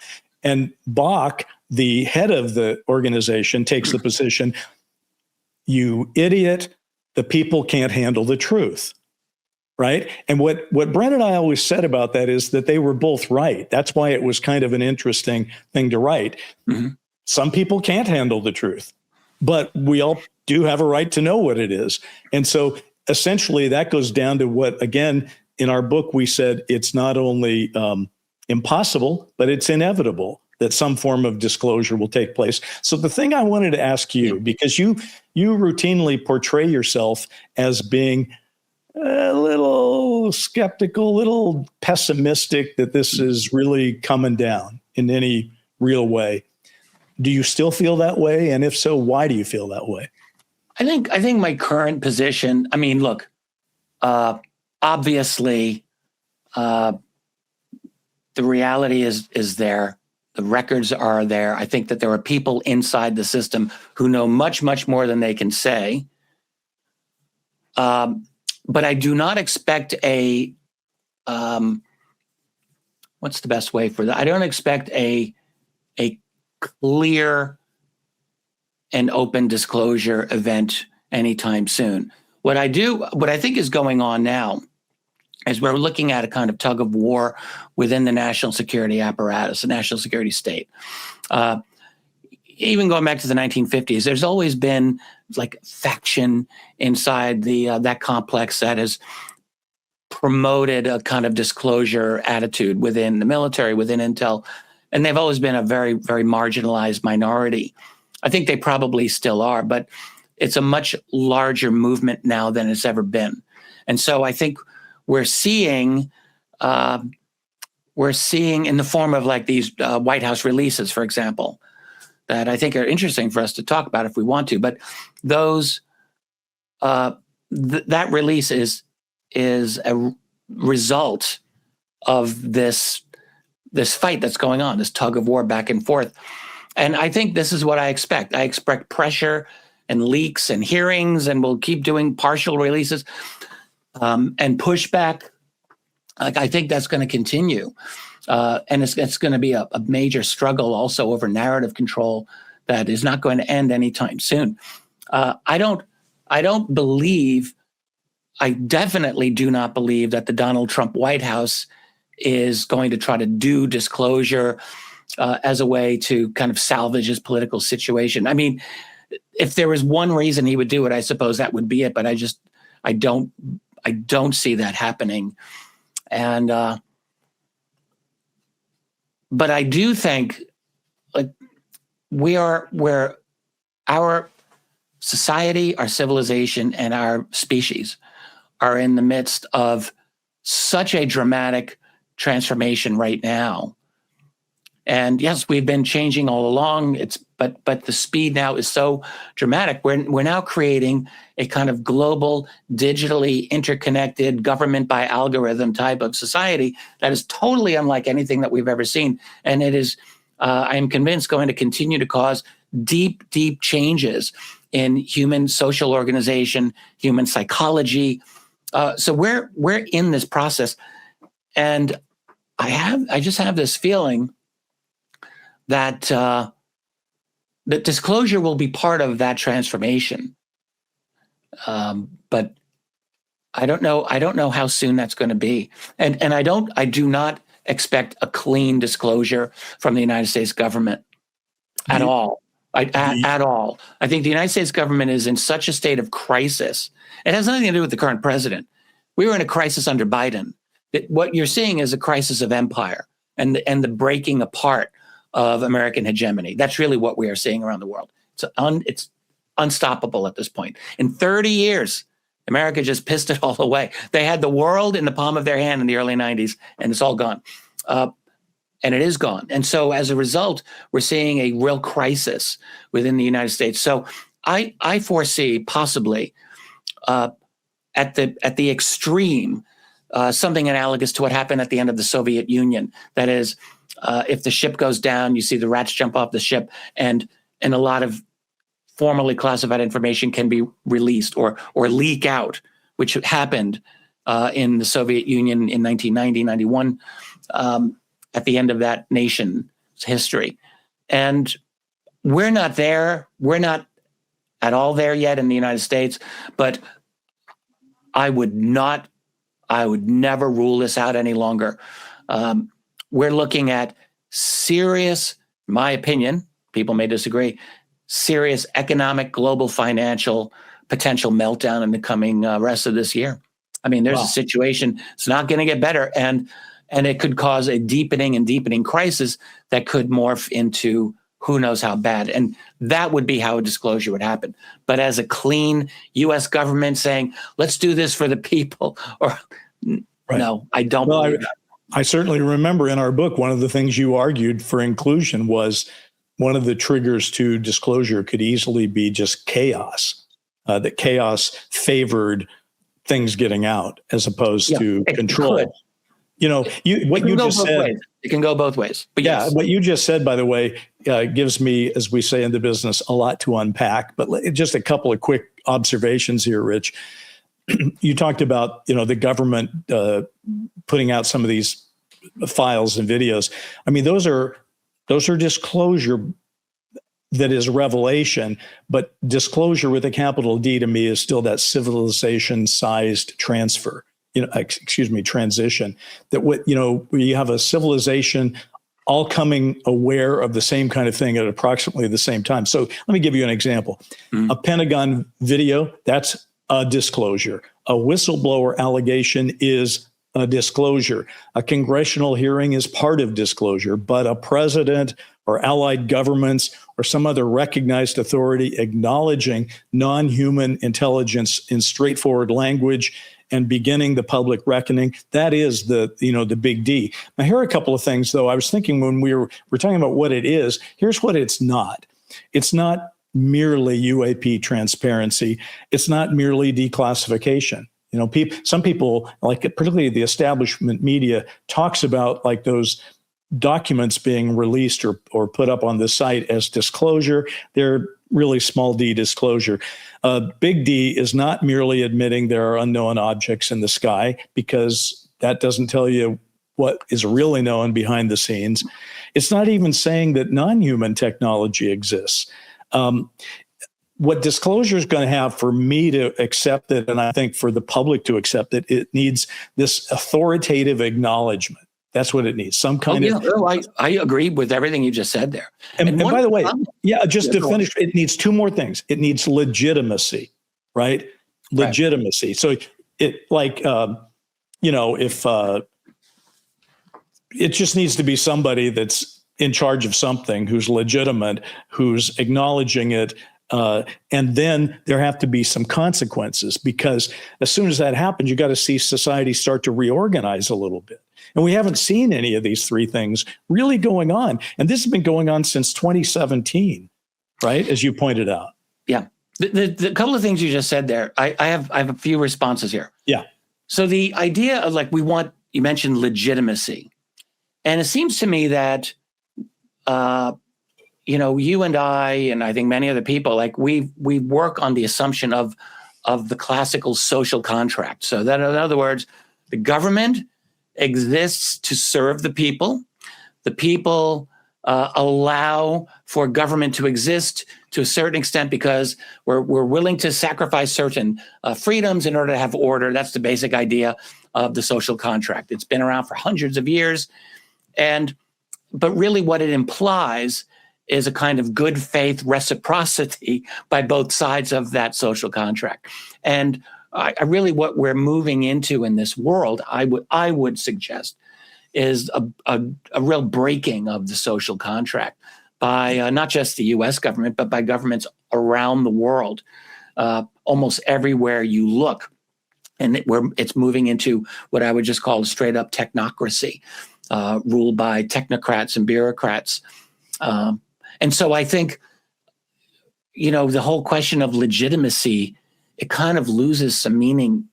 Speaker 1: And Bach, the head of the organization, takes the position, you idiot, the people can't handle the truth. right? And what Brent and I always said about that is that they were both right. That's why it was kind of an interesting thing to write. Mm-hmm. Some people can't handle the truth, but we all do have a right to know what it is. And so essentially that goes down to what, again, in our book, we said it's not only impossible, but it's inevitable that some form of disclosure will take place. So the thing I wanted to ask you, because you routinely portray yourself as being a little skeptical, a little pessimistic that this is really coming down in any real way. Do you still feel that way? And if so, why do you feel that way?
Speaker 3: I think my current position, I mean, look, obviously, the reality is there. The records are there. I think that there are people inside the system who know much, much more than they can say. But I do not expect what's the best way for that? I don't expect a clear and open disclosure event anytime soon. What I think is going on now is we're looking at a kind of tug of war within the national security apparatus, the national security state. Even going back to the 1950s, there's always been like faction inside that complex that has promoted a kind of disclosure attitude within the military, within intel, and they've always been a very, very marginalized minority. I think they probably still are, but it's a much larger movement now than it's ever been. And so I think we're seeing in the form of like these White House releases, for example, that I think are interesting for us to talk about if we want to. But those that release is a result of this fight that's going on, this tug of war back and forth. And I think this is what I expect. I expect pressure and leaks and hearings, and we'll keep doing partial releases and pushback. Like, I think that's going to continue. And it's going to be a major struggle also over narrative control that is not going to end anytime soon. I definitely do not believe that the Donald Trump White House is going to try to do disclosure as a way to kind of salvage his political situation. I mean, if there was one reason he would do it, I suppose that would be it. But I don't see that happening. And but I do think like where our society, our civilization, and our species are in the midst of such a dramatic transformation right now. And yes, we've been changing all along. But the speed now is so dramatic. We're now creating a kind of global, digitally interconnected, government by algorithm type of society that is totally unlike anything that we've ever seen. And it is, I am convinced, going to continue to cause deep, deep changes in human social organization, human psychology. So we're in this process, and I just have this feeling that that disclosure will be part of that transformation. But I don't know how soon that's going to be. And I do not expect a clean disclosure from the United States government at all. At all. I think the United States government is in such a state of crisis. It has nothing to do with the current president. We were in a crisis under Biden. What you're seeing is a crisis of empire and the breaking apart of American hegemony. That's really what we are seeing around the world. It's unstoppable at this point. In 30 years, America just pissed it all away. They had the world in the palm of their hand in the early 90s, and it's all gone. And it is gone. And so as a result, we're seeing a real crisis within the United States. So I foresee possibly at the extreme something analogous to what happened at the end of the Soviet Union. That is, if the ship goes down, you see the rats jump off the ship, and a lot of formerly classified information can be released or leak out, which happened in the Soviet Union in 1990, 91, at the end of that nation's history. And we're not there. We're not at all there yet in the United States, but I would not I would never rule this out any longer. We're looking at serious, in my opinion, people may disagree, serious economic, global financial potential meltdown in the coming rest of this year. I mean, there's a situation, it's not going to get better. And it could cause a deepening crisis that could morph into who knows how bad. And that would be how a disclosure would happen. But as a clean U.S. government saying, let's do this for the people, or no, I don't believe that.
Speaker 1: I certainly remember in our book, one of the things you argued for inclusion was one of the triggers to disclosure could easily be just chaos, that chaos favored things getting out as opposed to control.
Speaker 3: Could.
Speaker 1: You know, what you just said.
Speaker 3: It can go both ways. But yes.
Speaker 1: What you just said, by the way, gives me, as we say in the business, a lot to unpack. But just a couple of quick observations here, Rich. You talked about, the government putting out some of these files and videos. I mean, those are disclosure that is revelation, but disclosure with a capital D to me is still that civilization-sized transfer. Transition. That where you have a civilization all coming aware of the same kind of thing at approximately the same time. So let me give you an example. A Pentagon video, that's a disclosure. A whistleblower allegation is a disclosure. A congressional hearing is part of disclosure, but a president or allied governments or some other recognized authority acknowledging non-human intelligence in straightforward language and beginning the public reckoning, that is the big D. Now, here are a couple of things, though. I was thinking when we're talking about what it is, here's what it's not. It's not merely UAP transparency. It's not merely declassification. Some people, like particularly the establishment media, talks about like those documents being released or put up on the site as disclosure. They're really small d disclosure. Big D is not merely admitting there are unknown objects in the sky, because that doesn't tell you what is really known behind the scenes. It's not even saying that non-human technology exists. What disclosure is going to have for me to accept it, and I think for the public to accept it, it needs this authoritative acknowledgement. That's what it needs. Some kind of.
Speaker 3: I agree with everything you just said there.
Speaker 1: And by the way, just to finish, it needs two more things. It needs legitimacy, right? Legitimacy. Right. So it if it just needs to be somebody that's in charge of something, who's legitimate, who's acknowledging it. And then there have to be some consequences, because as soon as that happens, you got to see society start to reorganize a little bit. And we haven't seen any of these three things really going on. And this has been going on since 2017, right? As you pointed out.
Speaker 3: Yeah. The couple of things you just said there, I have a few responses here.
Speaker 1: Yeah.
Speaker 3: So the idea of you mentioned legitimacy. And it seems to me that, you and I think many other people, we work on the assumption of the classical social contract. So that, in other words, the government exists to serve the people. The people allow for government to exist to a certain extent because we're willing to sacrifice certain freedoms in order to have order. That's the basic idea of the social contract. It's been around for hundreds of years. But really what it implies is a kind of good faith reciprocity by both sides of that social contract. And I really, what we're moving into in this world, I would suggest, is a real breaking of the social contract by not just the U.S. government, but by governments around the world, almost everywhere you look. And it's moving into what I would just call a straight up technocracy, ruled by technocrats and bureaucrats. And so I think, the whole question of legitimacy, it kind of loses some meaning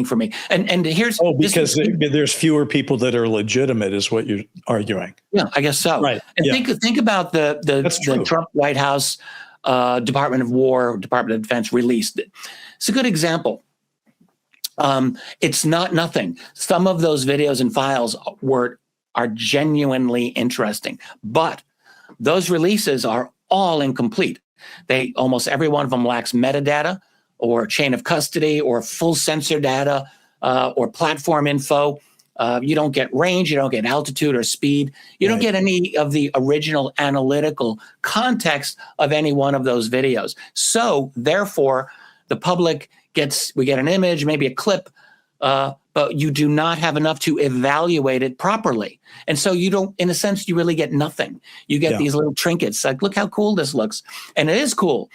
Speaker 3: for me. And here's
Speaker 1: because there's fewer people that are legitimate, is what you're arguing.
Speaker 3: Yeah, I guess so.
Speaker 1: Right.
Speaker 3: And think about the Trump White House Department of War, Department of Defense released it. It's a good example. It's not nothing. Some of those videos and files are genuinely interesting, but those releases are all incomplete. Almost every one of them lacks metadata or chain of custody or full sensor data or platform info. You don't get range, you don't get altitude or speed. You don't get any of the original analytical context of any one of those videos. So therefore, the public we get an image, maybe a clip, but you do not have enough to evaluate it properly. And so you don't, in a sense, you really get nothing. You get these little trinkets, like, look how cool this looks. And it is cool.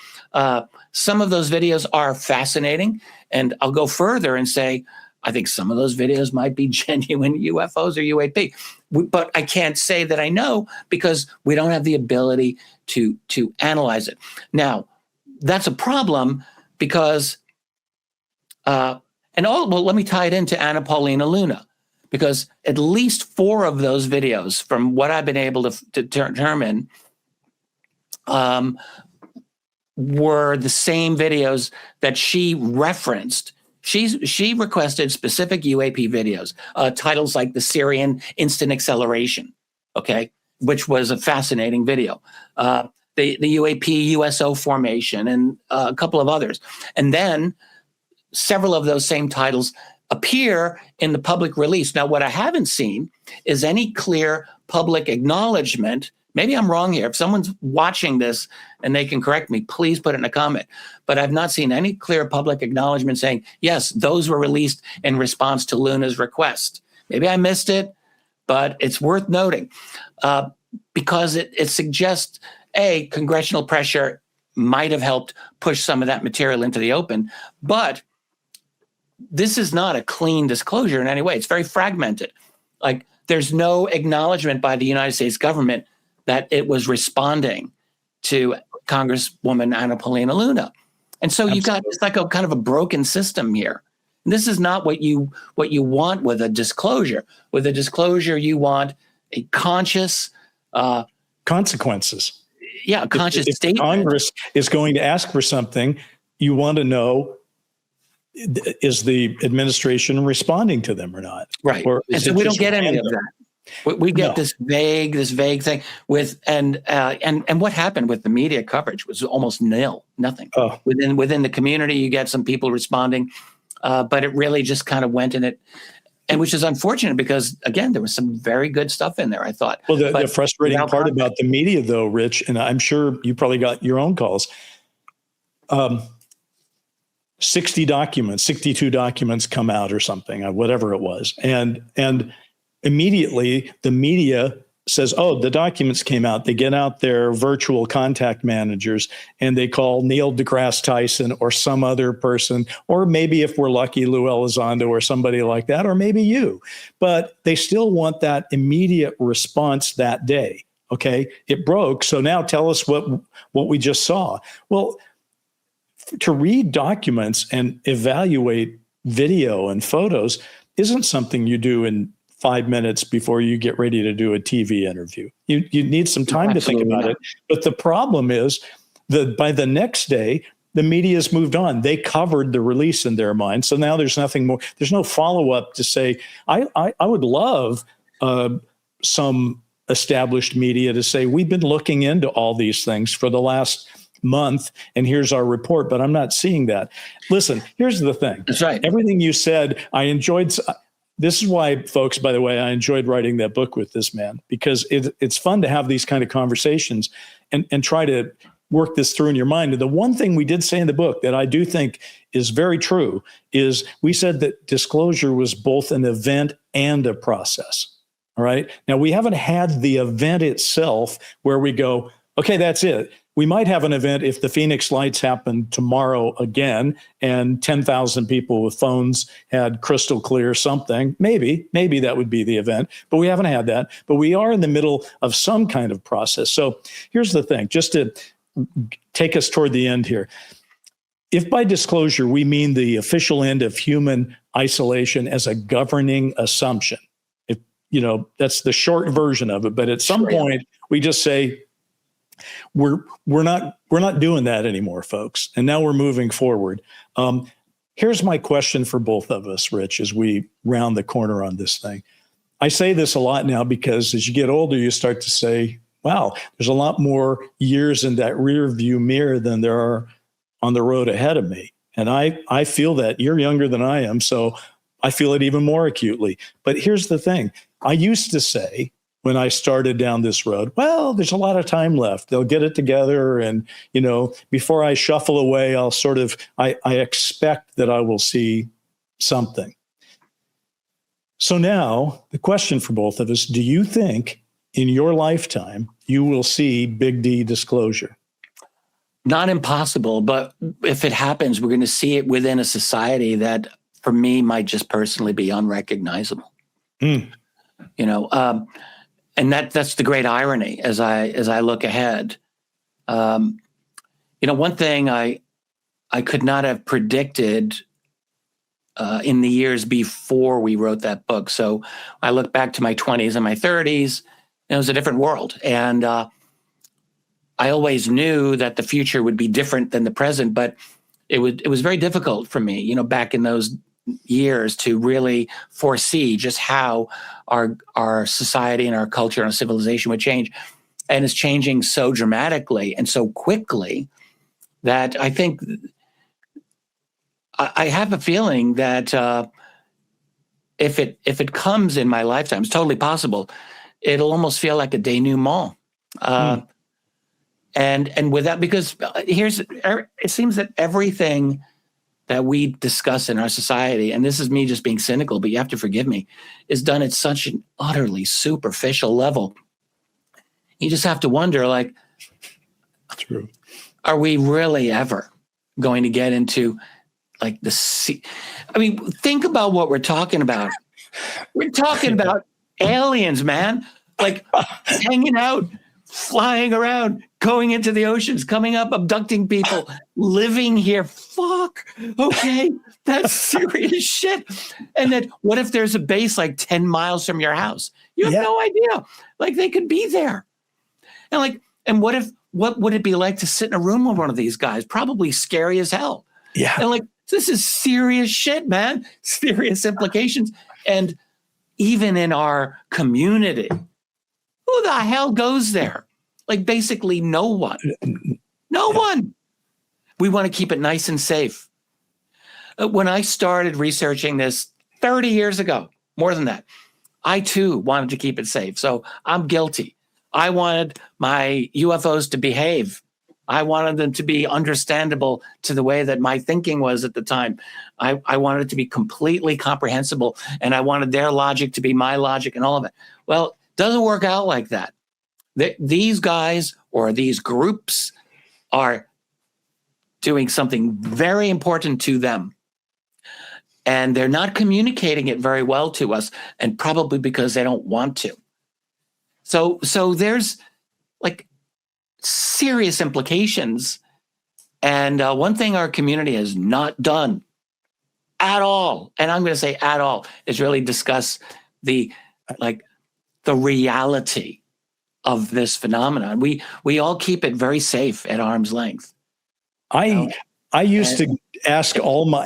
Speaker 3: Some of those videos are fascinating. And I'll go further and say, I think some of those videos might be genuine UFOs or UAP, but I can't say that I know because we don't have the ability to analyze it. Now, that's a problem because, well, let me tie it into Anna Paulina Luna, because at least 4 of those videos, from what I've been able to determine, were the same videos that she referenced. She requested specific UAP videos, titles like the Syrian Instant Acceleration, okay, which was a fascinating video, the UAP USO formation, and a couple of others. And then several of those same titles appear in the public release. Now, what I haven't seen is any clear public acknowledgement. Maybe I'm wrong here. If someone's watching this and they can correct me, please put it in a comment. But I've not seen any clear public acknowledgement saying, yes, those were released in response to Luna's request. Maybe I missed it, but it's worth noting because it suggests, A, congressional pressure might have helped push some of that material into the open, but this is not a clean disclosure in any way. It's very fragmented. Like, there's no acknowledgement by the United States government that it was responding to Congresswoman Anna Paulina Luna. And so you got, it's like a kind of a broken system here. And this is not what you want with a disclosure. With a disclosure, you want a conscious
Speaker 1: consequences.
Speaker 3: Yeah, a conscious statement.
Speaker 1: Congress is going to ask for something, you want to know, is the administration responding to them or not?
Speaker 3: Right.
Speaker 1: Or
Speaker 3: and so we don't get any of that. We get this vague thing with, and what happened with the media coverage was almost nil, nothing. Oh. Within the community, you get some people responding, but it really just kind of went in it, and which is unfortunate because, again, there was some very good stuff in there, I thought.
Speaker 1: Well, the frustrating part about the media, though, Rich, and I'm sure you probably got your own calls, 62 documents come out or something, whatever it was, and immediately the media says, oh, the documents came out. They get out their virtual contact managers and they call Neil deGrasse Tyson or some other person, or maybe if we're lucky, Lou Elizondo or somebody like that, or maybe you. But they still want that immediate response that day. Okay, it broke. So now tell us what we just saw. Well, to read documents and evaluate video and photos isn't something you do in 5 minutes before you get ready to do a TV interview. You need some time to think about it. But the problem is that by the next day, the media's moved on. They covered the release in their mind. So now there's nothing more. There's no follow-up to say, I would love some established media to say, we've been looking into all these things for the last month, and here's our report, but I'm not seeing that. Listen, here's the thing.
Speaker 3: That's right.
Speaker 1: Everything you said, I enjoyed. This is why, folks, by the way, I enjoyed writing that book with this man, because it's fun to have these kind of conversations and try to work this through in your mind. And the one thing we did say in the book that I do think is very true is we said that disclosure was both an event and a process. All right. Now, we haven't had the event itself where we go, okay, that's it. We might have an event if the Phoenix Lights happen tomorrow again and 10,000 people with phones had crystal clear something. Maybe that would be the event, but we haven't had that. But we are in the middle of some kind of process. So here's the thing, just to take us toward the end here. If by disclosure we mean the official end of human isolation as a governing assumption, that's the short version of it. But at some point we just say, we're not doing that anymore, folks. And now we're moving forward. Here's my question for both of us, Rich, as we round the corner on this thing. I say this a lot now because as you get older, you start to say, wow, there's a lot more years in that rear view mirror than there are on the road ahead of me. And I feel that. You're younger than I am. So I feel it even more acutely. But here's the thing. I used to say when I started down this road, well, there's a lot of time left. They'll get it together. And, before I shuffle away, I expect that I will see something. So now the question for both of us, do you think in your lifetime you will see Big D disclosure?
Speaker 3: Not impossible, but if it happens, we're going to see it within a society that for me might just personally be unrecognizable. And that's the great irony as I look ahead. One thing I could not have predicted in the years before we wrote that book. So I look back to my 20s and my 30s, and it was a different world. And I always knew that the future would be different than the present, but it was very difficult for me, back in those years to really foresee just how our society and our culture and our civilization would change. And it's changing so dramatically and so quickly that I think I have a feeling that if it comes in my lifetime, it's totally possible. It'll almost feel like a denouement. And with that, because it seems that everything that we discuss in our society, and this is me just being cynical, but you have to forgive me, is done at such an utterly superficial level. You just have to wonder,
Speaker 1: True.
Speaker 3: Are we really ever going to get into the sea? I mean, think about what we're talking about. We're talking about aliens, man, hanging out, flying around, going into the oceans, coming up, abducting people, living here. Fuck. Okay. That's serious shit. And then what if there's a base 10 miles from your house? You have no idea. They could be there. And what would it be like to sit in a room with one of these guys? Probably scary as hell.
Speaker 1: Yeah.
Speaker 3: And this is serious shit, man. Serious implications. And even in our community, who the hell goes there? Basically no one. No one. We want to keep it nice and safe. When I started researching this 30 years ago, more than that, I too wanted to keep it safe. So I'm guilty. I wanted my UFOs to behave. I wanted them to be understandable to the way that my thinking was at the time. I wanted it to be completely comprehensible, and I wanted their logic to be my logic and all of it. Well, it doesn't work out like that. These guys or these groups are doing something very important to them, and they're not communicating it very well to us, and probably because they don't want to. So there's serious implications. And one thing our community has not done at all, and I'm going to say at all, is really discuss the reality of this phenomenon. We all keep it very safe at arm's length.
Speaker 1: I used to ask all my,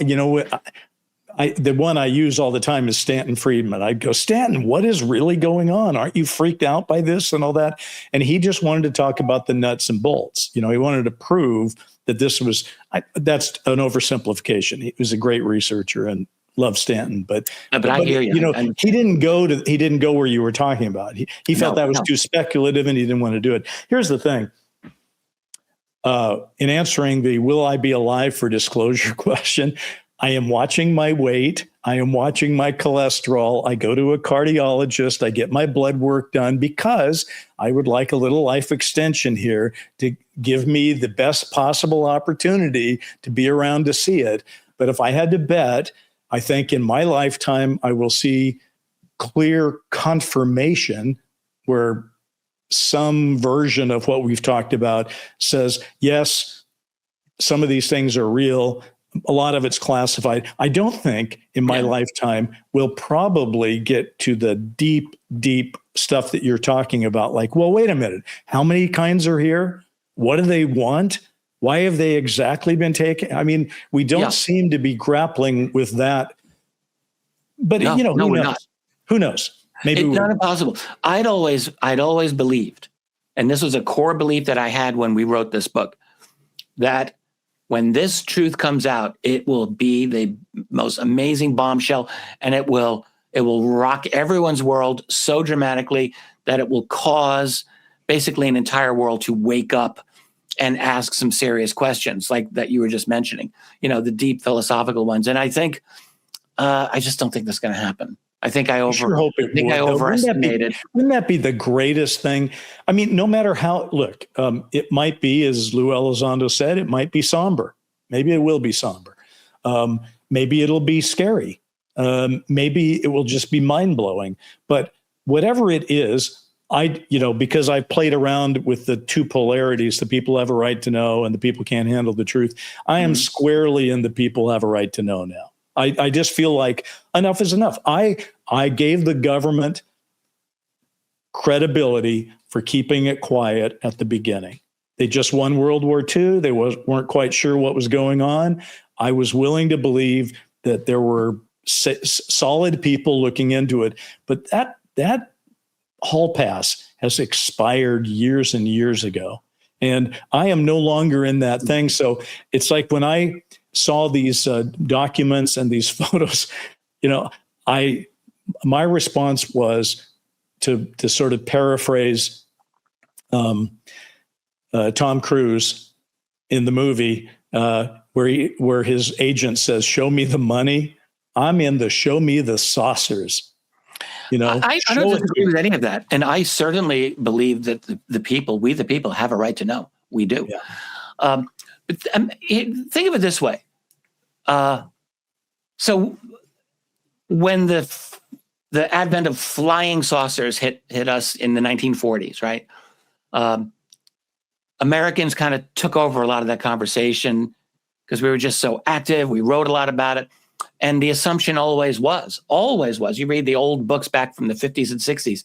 Speaker 1: the one I use all the time is Stanton Friedman. I'd go, Stanton, what is really going on? Aren't you freaked out by this and all that? And he just wanted to talk about the nuts and bolts. He wanted to prove that this was, that's an oversimplification. He was a great researcher and loved Stanton, but
Speaker 3: I hear you.
Speaker 1: He didn't go where you were talking about. He felt that was too speculative and he didn't want to do it. Here's the thing. In answering the will I be alive for disclosure question, I am watching my weight. I am watching my cholesterol. I go to a cardiologist. I get my blood work done because I would like a little life extension here to give me the best possible opportunity to be around to see it. But if I had to bet, I think in my lifetime, I will see clear confirmation where some version of what we've talked about says, yes, some of these things are real. A lot of it's classified. I don't think in my lifetime we'll probably get to the deep, deep stuff that you're talking about. Well, wait a minute. How many kinds are here? What do they want? Why have they exactly been taken? I mean, we don't seem to be grappling with that. But who knows? Who knows? Maybe
Speaker 3: it's not impossible. I'd always believed, and this was a core belief that I had when we wrote this book, that when this truth comes out, it will be the most amazing bombshell, and it will rock everyone's world so dramatically that it will cause basically an entire world to wake up and ask some serious questions like that you were just mentioning, the deep philosophical ones. And I think, I just don't think that's going to happen. I think I overestimated.
Speaker 1: Wouldn't that be the greatest thing? I mean, no matter how, look, it might be, as Lou Elizondo said, it might be somber. Maybe it will be somber. Maybe it'll be scary. Maybe it will just be mind-blowing. But whatever it is, because I've played around with the two polarities, the people have a right to know and the people can't handle the truth. I am squarely in the people have a right to know now. I just feel like enough is enough. I gave the government credibility for keeping it quiet at the beginning. They just won World War II. They weren't quite sure what was going on. I was willing to believe that there were solid people looking into it. But that hall pass has expired years and years ago. And I am no longer in that thing. So it's like when I saw these documents and these photos, my response was to sort of paraphrase Tom Cruise in the movie where his agent says, "Show me the money." I'm in the "show me the saucers."
Speaker 3: I don't disagree with any of that, and I certainly believe that the people have a right to know. We do. Yeah. But think of it this way. So when the advent of flying saucers hit us in the 1940s, right? Americans kind of took over a lot of that conversation because we were just so active. We wrote a lot about it. And the assumption always was, you read the old books back from the 50s and 60s,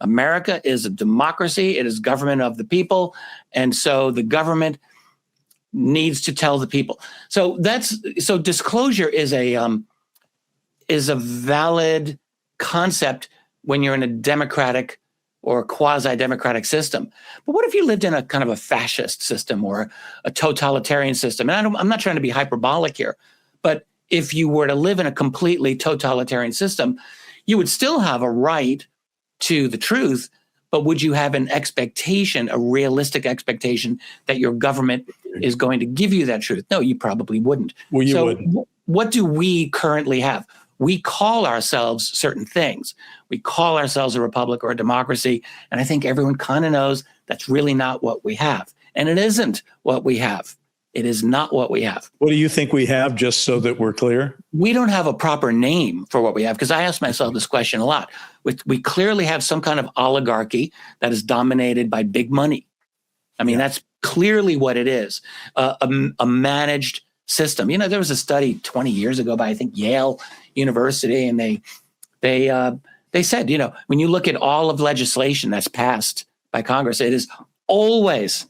Speaker 3: America is a democracy. It is government of the people. And so the government needs to tell the people. So disclosure is a valid concept when you're in a democratic or quasi-democratic system. But what if you lived in a kind of a fascist system or a totalitarian system? And I'm not trying to be hyperbolic here, but if you were to live in a completely totalitarian system, you would still have a right to the truth, but would you have an expectation, a realistic expectation that your government is going to give you that truth? No, you probably wouldn't.
Speaker 1: Well, you wouldn't.
Speaker 3: What do we currently have? We call ourselves certain things. We call ourselves a republic or a democracy, and I think everyone kind of knows that's really not what we have. And it isn't what we have. It is not what we have.
Speaker 1: What do you think we have, just so that we're clear?
Speaker 3: We don't have a proper name for what we have, because I ask myself this question a lot. We clearly have some kind of oligarchy that is dominated by big money. I mean, that's clearly what it is, a managed system. There was a study 20 years ago by, I think, Yale University, and they said, when you look at all of legislation that's passed by Congress, it is always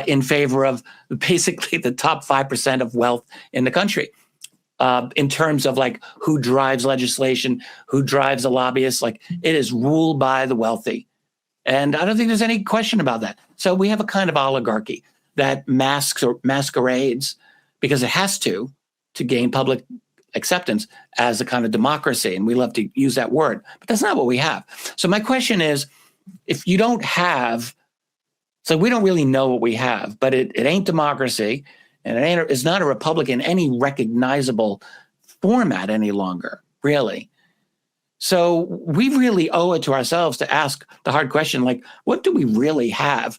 Speaker 3: in favor of basically the top 5% of wealth in the country, in terms of like who drives legislation, who drives a lobbyist. Like, it is ruled by the wealthy. And I don't think there's any question about that. So we have a kind of oligarchy that masquerades, because it has to gain public acceptance, as a kind of democracy. And we love to use that word, but that's not what we have. So my question is, if you don't have, so we don't really know what we have, but it ain't democracy, and it's not a republic in any recognizable format any longer, really. So we really owe it to ourselves to ask the hard question, like, what do we really have?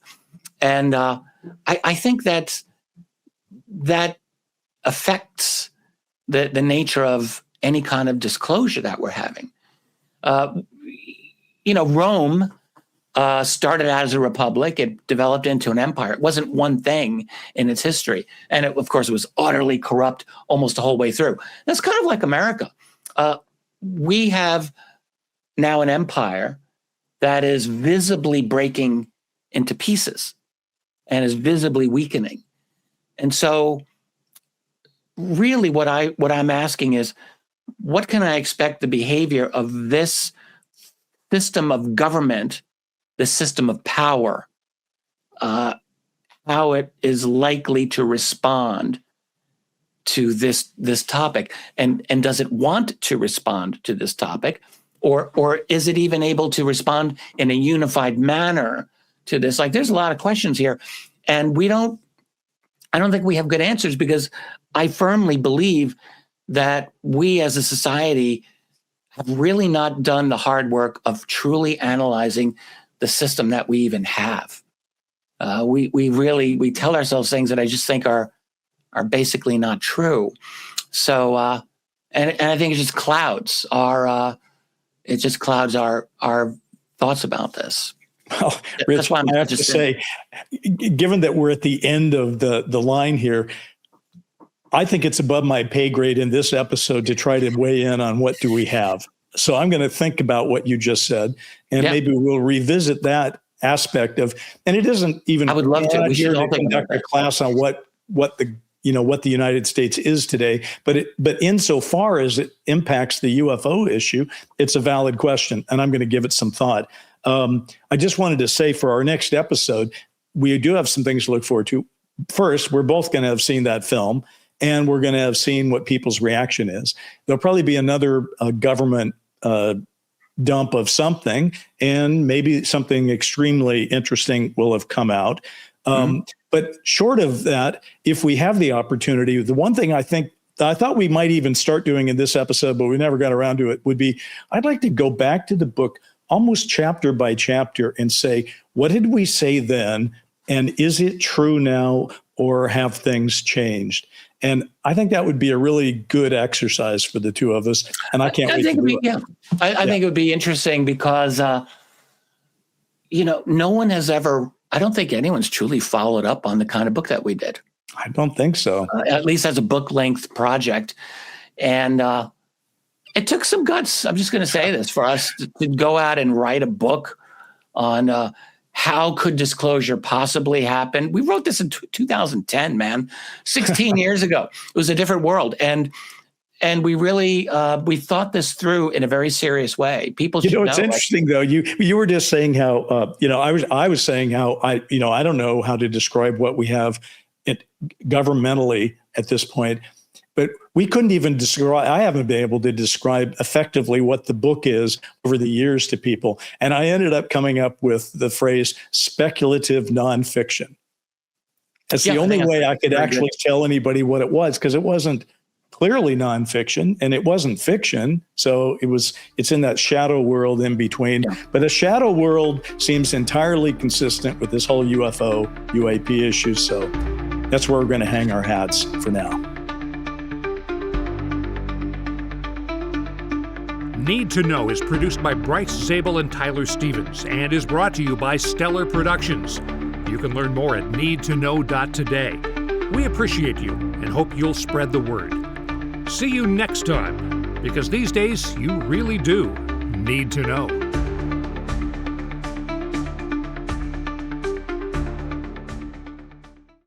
Speaker 3: And I think that affects the nature of any kind of disclosure that we're having. Rome started out as a republic. It developed into an empire. It wasn't one thing in its history. And of course, it was utterly corrupt almost the whole way through. That's kind of like America. We have now an empire that is visibly breaking into pieces and is visibly weakening. And so really what I'm asking is, what can I expect the behavior of this system of government, the system of power, how it is likely to respond to this topic, and does it want to respond to this topic, or is it even able to respond in a unified manner to this? Like, there's a lot of questions here, and I don't think we have good answers, because I firmly believe that we as a society have really not done the hard work of truly analyzing the system that we even have. We tell ourselves things that I just think are basically not true. So, and I think it just clouds our thoughts about this.
Speaker 1: Well, Rich,
Speaker 3: that's why
Speaker 1: I have to say, given that we're at the end of the line here, I think it's above my pay grade in this episode to try to weigh in on what do we have. So I'm going to think about what you just said, and maybe we'll revisit that aspect of. And it isn't even. I
Speaker 3: would love to. We should all
Speaker 1: conduct a class on what the United States is today. But insofar as it impacts the UFO issue, it's a valid question, and I'm going to give it some thought. I just wanted to say, for our next episode, we do have some things to look forward to. First, we're both going to have seen that film, and we're going to have seen what people's reaction is. There'll probably be another government dump of something, and maybe something extremely interesting will have come out. But short of that, if we have the opportunity, the one thing I thought we might even start doing in this episode, but we never got around to it, would be, I'd like to go back to the book almost chapter by chapter and say, what did we say then? And is it true now, or have things changed? And I think that would be a really good exercise for the two of us. And I can't wait to do it.
Speaker 3: I think it would be interesting because, no one has ever, I don't think anyone's truly followed up on the kind of book that we did.
Speaker 1: I don't think so.
Speaker 3: At least as a book length project. And it took some guts, I'm just going to say this, for us to go out and write a book on how could disclosure possibly happen. We wrote this in 2010, man, 16 years ago. It was a different world. And we really, we thought this through in a very serious way. People should know.
Speaker 1: It's interesting though. You were just saying how, I was saying how I don't know how to describe what we have governmentally at this point. But we couldn't even describe, I haven't been able to describe effectively what the book is over the years to people. And I ended up coming up with the phrase speculative nonfiction. That's the only way I could actually tell anybody what it was, because it wasn't clearly nonfiction and it wasn't fiction. So it's in that shadow world in between. Yeah. But the shadow world seems entirely consistent with this whole UFO, UAP issue. So that's where we're going to hang our hats for now.
Speaker 2: Need to Know is produced by Bryce Zabel and Tyler Stevens and is brought to you by Stellar Productions. You can learn more at needtoknow.today. We appreciate you and hope you'll spread the word. See you next time, because these days you really do need to know.